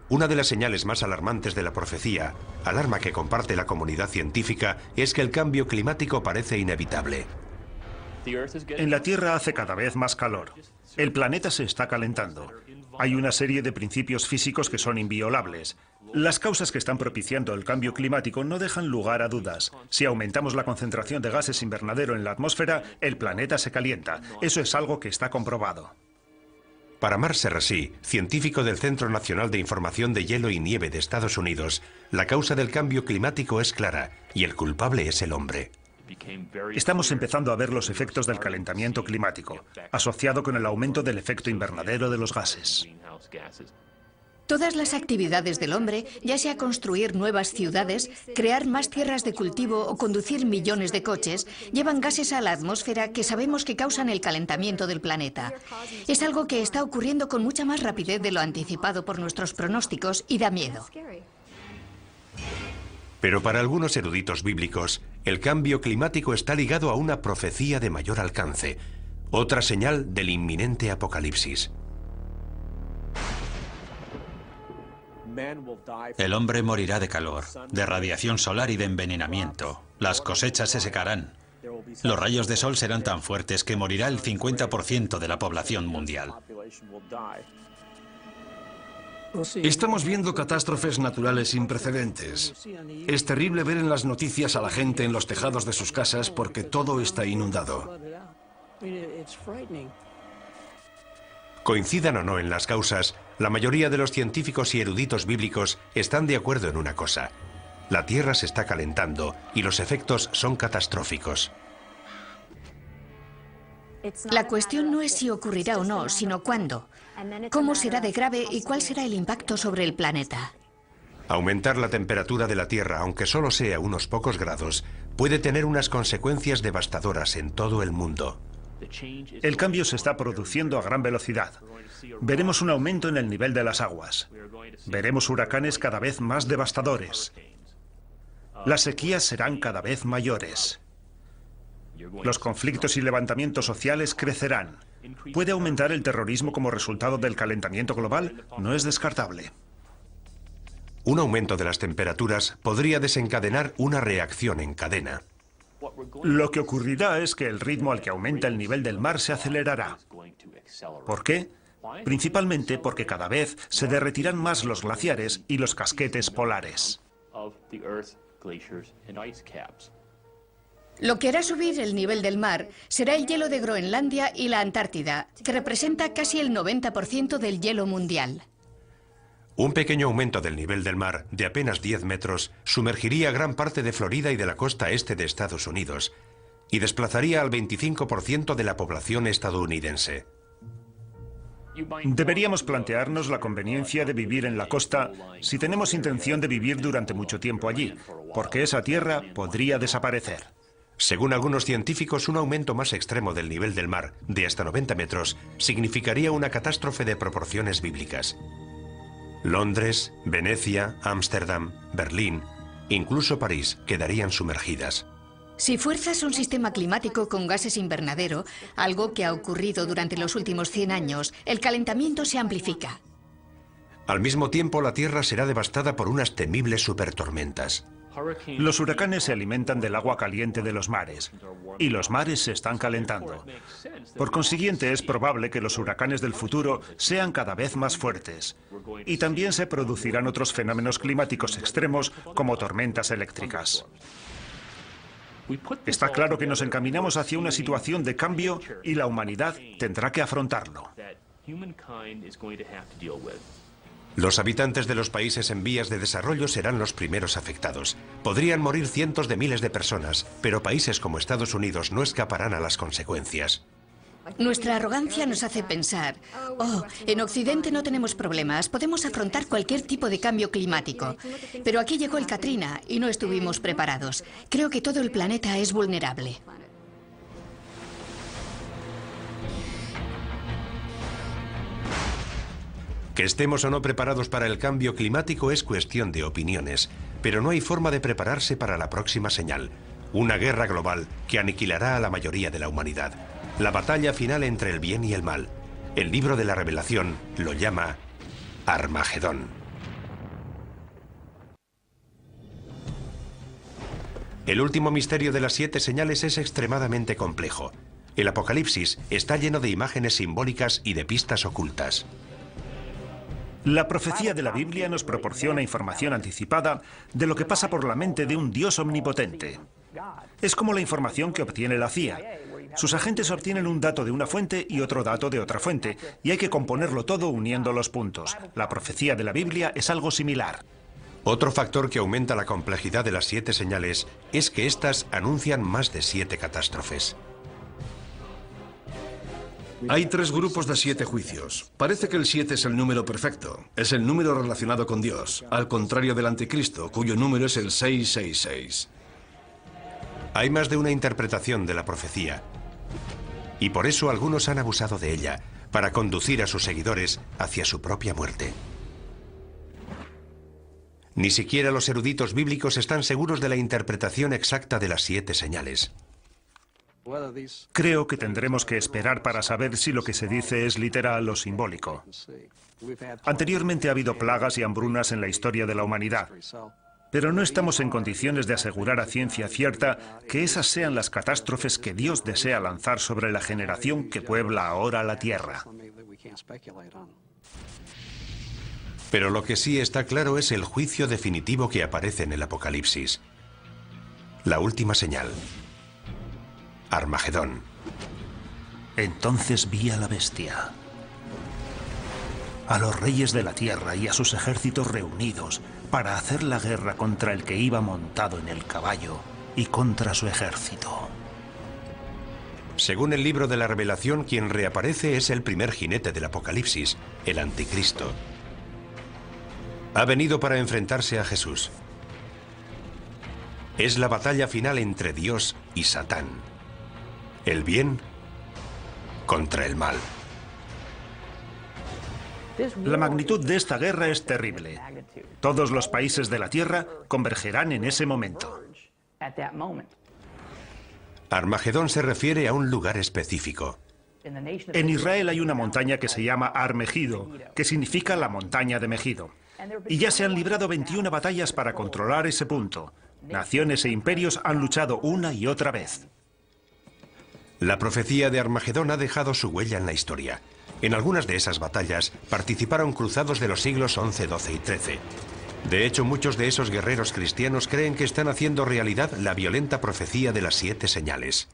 Speaker 1: Una de las señales más alarmantes de la profecía, alarma que comparte la comunidad científica, es que el cambio climático parece inevitable.
Speaker 2: En la Tierra hace cada vez más calor. El planeta se está calentando. Hay una serie de principios físicos que son inviolables. Las causas que están propiciando el cambio climático no dejan lugar a dudas. Si aumentamos la concentración de gases invernadero en la atmósfera, el planeta se calienta. Eso es algo que está comprobado.
Speaker 1: Para Mark Serrasí, científico del Centro Nacional de Información de Hielo y Nieve de Estados Unidos, la causa del cambio climático es clara y el culpable es el hombre.
Speaker 2: Estamos empezando a ver los efectos del calentamiento climático, asociado con el aumento del efecto invernadero de los gases.
Speaker 5: Todas las actividades del hombre, ya sea construir nuevas ciudades, crear más tierras de cultivo o conducir millones de coches, llevan gases a la atmósfera que sabemos que causan el calentamiento del planeta. Es algo que está ocurriendo con mucha más rapidez de lo anticipado por nuestros pronósticos y da miedo.
Speaker 1: Pero para algunos eruditos bíblicos, el cambio climático está ligado a una profecía de mayor alcance, otra señal del inminente apocalipsis.
Speaker 4: El hombre morirá de calor, de radiación solar y de envenenamiento. Las cosechas se secarán. Los rayos de sol serán tan fuertes que morirá el 50% de la población mundial.
Speaker 3: Estamos viendo catástrofes naturales sin precedentes. Es terrible ver en las noticias a la gente en los tejados de sus casas porque todo está inundado.
Speaker 1: Coincidan o no en las causas, la mayoría de los científicos y eruditos bíblicos están de acuerdo en una cosa. La Tierra se está calentando y los efectos son catastróficos.
Speaker 5: La cuestión no es si ocurrirá o no, sino cuándo. ¿Cómo será de grave y cuál será el impacto sobre el planeta?
Speaker 1: Aumentar la temperatura de la Tierra, aunque solo sea unos pocos grados, puede tener unas consecuencias devastadoras en todo el mundo.
Speaker 2: El cambio se está produciendo a gran velocidad. Veremos un aumento en el nivel de las aguas. Veremos huracanes cada vez más devastadores. Las sequías serán cada vez mayores. Los conflictos y levantamientos sociales crecerán. ¿Puede aumentar el terrorismo como resultado del calentamiento global? No es descartable.
Speaker 1: Un aumento de las temperaturas podría desencadenar una reacción en cadena.
Speaker 2: Lo que ocurrirá es que el ritmo al que aumenta el nivel del mar se acelerará. ¿Por qué? Principalmente porque cada vez se derretirán más los glaciares y los casquetes polares.
Speaker 5: Lo que hará subir el nivel del mar será el hielo de Groenlandia y la Antártida, que representa casi el 90% del hielo mundial.
Speaker 1: Un pequeño aumento del nivel del mar, de apenas 10 metros, sumergiría gran parte de Florida y de la costa este de Estados Unidos, y desplazaría al 25% de la población estadounidense.
Speaker 2: Deberíamos plantearnos la conveniencia de vivir en la costa si tenemos intención de vivir durante mucho tiempo allí, porque esa tierra podría desaparecer.
Speaker 1: Según algunos científicos, un aumento más extremo del nivel del mar, de hasta 90 metros, significaría una catástrofe de proporciones bíblicas. Londres, Venecia, Ámsterdam, Berlín, incluso París quedarían sumergidas.
Speaker 5: Si fuerzas un sistema climático con gases invernadero, algo que ha ocurrido durante los últimos 100 años, el calentamiento se amplifica.
Speaker 1: Al mismo tiempo, la Tierra será devastada por unas temibles supertormentas.
Speaker 2: Los huracanes se alimentan del agua caliente de los mares, y los mares se están calentando. Por consiguiente, es probable que los huracanes del futuro sean cada vez más fuertes. Y también se producirán otros fenómenos climáticos extremos, como tormentas eléctricas. Está claro que nos encaminamos hacia una situación de cambio y la humanidad tendrá que afrontarlo.
Speaker 1: Los habitantes de los países en vías de desarrollo serán los primeros afectados. Podrían morir cientos de miles de personas, pero países como Estados Unidos no escaparán a las consecuencias.
Speaker 5: Nuestra arrogancia nos hace pensar, en Occidente no tenemos problemas, podemos afrontar cualquier tipo de cambio climático. Pero aquí llegó el Katrina y no estuvimos preparados. Creo que todo el planeta es vulnerable.
Speaker 1: Que estemos o no preparados para el cambio climático es cuestión de opiniones, pero no hay forma de prepararse para la próxima señal. Una guerra global que aniquilará a la mayoría de la humanidad. La batalla final entre el bien y el mal. El libro de la Revelación lo llama Armagedón. El último misterio de las 7 señales es extremadamente complejo. El Apocalipsis está lleno de imágenes simbólicas y de pistas ocultas.
Speaker 2: La profecía de la Biblia nos proporciona información anticipada de lo que pasa por la mente de un Dios omnipotente. Es como la información que obtiene la CIA. Sus agentes obtienen un dato de una fuente y otro dato de otra fuente, y hay que componerlo todo uniendo los puntos. La profecía de la Biblia es algo similar.
Speaker 1: Otro factor que aumenta la complejidad de las 7 señales es que éstas anuncian más de 7 catástrofes.
Speaker 3: Hay 3 grupos de 7 juicios. Parece que el 7 es el número perfecto. Es el número relacionado con Dios, al contrario del anticristo, cuyo número es el 666.
Speaker 1: Hay más de una interpretación de la profecía. Y por eso algunos han abusado de ella, para conducir a sus seguidores hacia su propia muerte. Ni siquiera los eruditos bíblicos están seguros de la interpretación exacta de las 7 señales.
Speaker 2: Creo que tendremos que esperar para saber si lo que se dice es literal o simbólico. Anteriormente ha habido plagas y hambrunas en la historia de la humanidad, pero no estamos en condiciones de asegurar a ciencia cierta que esas sean las catástrofes que Dios desea lanzar sobre la generación que puebla ahora la Tierra.
Speaker 1: Pero lo que sí está claro es el juicio definitivo que aparece en el Apocalipsis. La última señal. Armagedón.
Speaker 2: Entonces vi a la bestia, a los reyes de la tierra y a sus ejércitos reunidos para hacer la guerra contra el que iba montado en el caballo y contra su ejército.
Speaker 1: Según el libro de la Revelación, quien reaparece es el primer jinete del Apocalipsis, el Anticristo. Ha venido para enfrentarse a Jesús. Es la batalla final entre Dios y Satán. El bien contra el mal.
Speaker 2: La magnitud de esta guerra es terrible. Todos los países de la Tierra convergerán en ese momento.
Speaker 1: Armagedón se refiere a un lugar específico.
Speaker 2: En Israel hay una montaña que se llama Har Megido, que significa la montaña de Megido. Y ya se han librado 21 batallas para controlar ese punto. Naciones e imperios han luchado una y otra vez.
Speaker 1: La profecía de Armagedón ha dejado su huella en la historia. En algunas de esas batallas participaron cruzados de los siglos XI, XII y XIII. De hecho, muchos de esos guerreros cristianos creen que están haciendo realidad la violenta profecía de las 7 señales.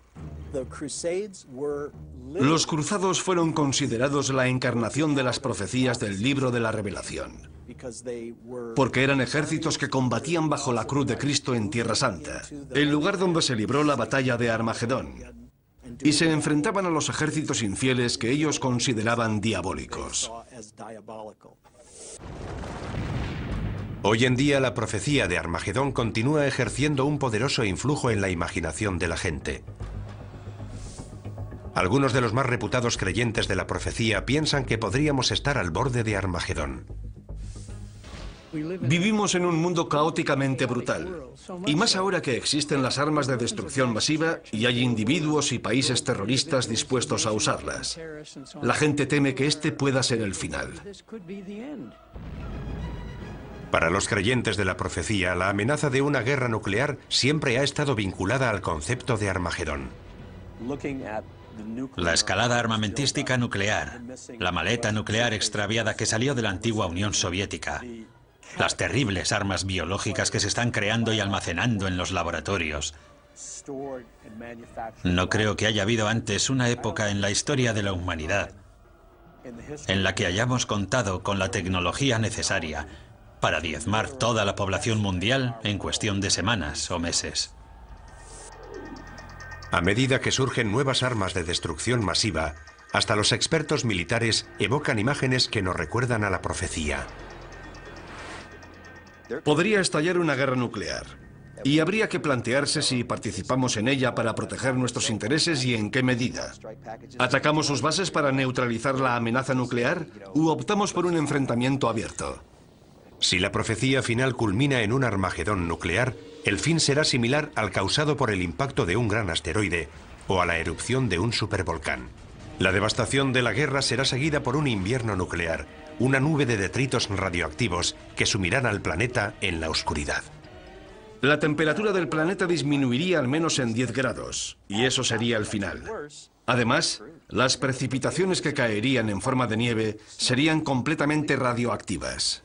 Speaker 3: Los cruzados fueron considerados la encarnación de las profecías del libro de la Revelación, porque eran ejércitos que combatían bajo la cruz de Cristo en Tierra Santa, el lugar donde se libró la batalla de Armagedón, y se enfrentaban a los ejércitos infieles que ellos consideraban diabólicos.
Speaker 1: Hoy en día la profecía de Armagedón continúa ejerciendo un poderoso influjo en la imaginación de la gente. Algunos de los más reputados creyentes de la profecía piensan que podríamos estar al borde de Armagedón.
Speaker 3: Vivimos en un mundo caóticamente brutal, y más ahora que existen las armas de destrucción masiva y hay individuos y países terroristas dispuestos a usarlas. La gente teme que este pueda ser el final.
Speaker 1: Para los creyentes de la profecía, la amenaza de una guerra nuclear siempre ha estado vinculada al concepto de Armagedón.
Speaker 4: La escalada armamentística nuclear, la maleta nuclear extraviada que salió de la antigua Unión Soviética, las terribles armas biológicas que se están creando y almacenando en los laboratorios. No creo que haya habido antes una época en la historia de la humanidad en la que hayamos contado con la tecnología necesaria para diezmar toda la población mundial en cuestión de semanas o meses.
Speaker 1: A medida que surgen nuevas armas de destrucción masiva, hasta los expertos militares evocan imágenes que nos recuerdan a la profecía.
Speaker 3: Podría estallar una guerra nuclear, y habría que plantearse si participamos en ella para proteger nuestros intereses y en qué medida. ¿Atacamos sus bases para neutralizar la amenaza nuclear u optamos por un enfrentamiento abierto?
Speaker 1: Si la profecía final culmina en un Armagedón nuclear, el fin será similar al causado por el impacto de un gran asteroide o a la erupción de un supervolcán. La devastación de la guerra será seguida por un invierno nuclear, una nube de detritos radioactivos que sumirán al planeta en la oscuridad.
Speaker 3: La temperatura del planeta disminuiría al menos en 10 grados, y eso sería el final. Además, las precipitaciones que caerían en forma de nieve serían completamente radioactivas.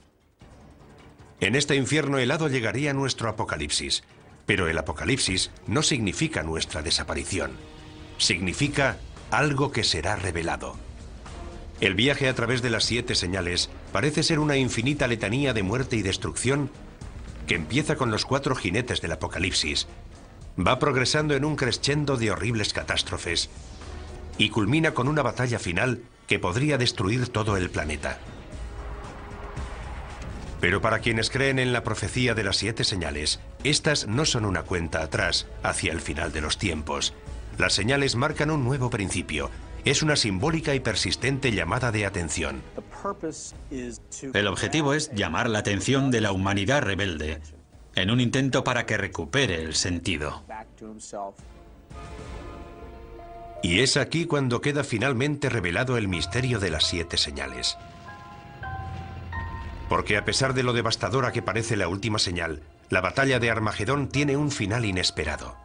Speaker 1: En este infierno helado llegaría nuestro apocalipsis, pero el apocalipsis no significa nuestra desaparición. Significa algo que será revelado. El viaje a través de las 7 señales parece ser una infinita letanía de muerte y destrucción que empieza con los 4 jinetes del apocalipsis, va progresando en un crescendo de horribles catástrofes y culmina con una batalla final que podría destruir todo el planeta. Pero para quienes creen en la profecía de las 7 señales, estas no son una cuenta atrás hacia el final de los tiempos. Las señales marcan un nuevo principio. Es una simbólica y persistente llamada de atención.
Speaker 4: El objetivo es llamar la atención de la humanidad rebelde, en un intento para que recupere el sentido.
Speaker 1: Y es aquí cuando queda finalmente revelado el misterio de las 7 señales. Porque a pesar de lo devastadora que parece la última señal, la batalla de Armagedón tiene un final inesperado.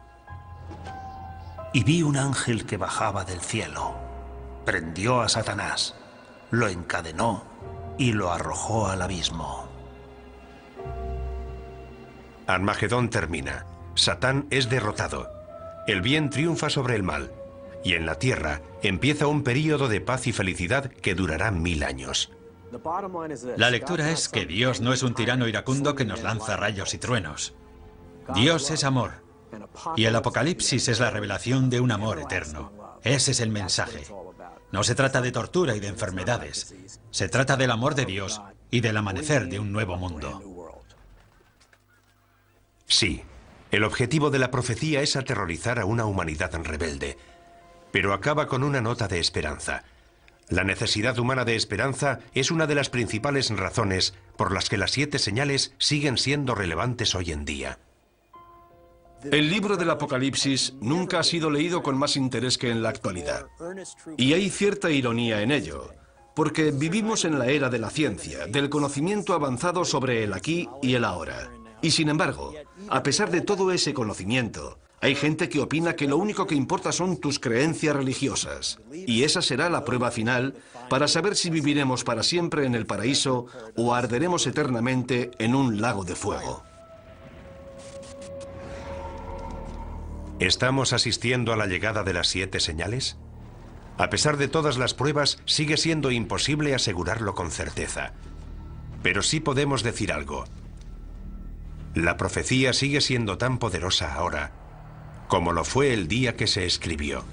Speaker 2: Y vi un ángel que bajaba del cielo. Prendió a Satanás, lo encadenó y lo arrojó al abismo.
Speaker 1: Armagedón termina. Satán es derrotado. El bien triunfa sobre el mal. Y en la tierra empieza un período de paz y felicidad que durará 1000 años.
Speaker 4: La lectura es que Dios no es un tirano iracundo que nos lanza rayos y truenos. Dios es amor. Y el Apocalipsis es la revelación de un amor eterno. Ese es el mensaje. No se trata de tortura y de enfermedades. Se trata del amor de Dios y del amanecer de un nuevo mundo.
Speaker 1: Sí, el objetivo de la profecía es aterrorizar a una humanidad rebelde, pero acaba con una nota de esperanza. La necesidad humana de esperanza es una de las principales razones por las que las 7 señales siguen siendo relevantes hoy en día.
Speaker 3: El libro del Apocalipsis nunca ha sido leído con más interés que en la actualidad. Y hay cierta ironía en ello, porque vivimos en la era de la ciencia, del conocimiento avanzado sobre el aquí y el ahora. Y sin embargo, a pesar de todo ese conocimiento, hay gente que opina que lo único que importa son tus creencias religiosas. Y esa será la prueba final para saber si viviremos para siempre en el paraíso o arderemos eternamente en un lago de fuego.
Speaker 1: ¿Estamos asistiendo a la llegada de las 7 señales? A pesar de todas las pruebas, sigue siendo imposible asegurarlo con certeza. Pero sí podemos decir algo. La profecía sigue siendo tan poderosa ahora como lo fue el día que se escribió.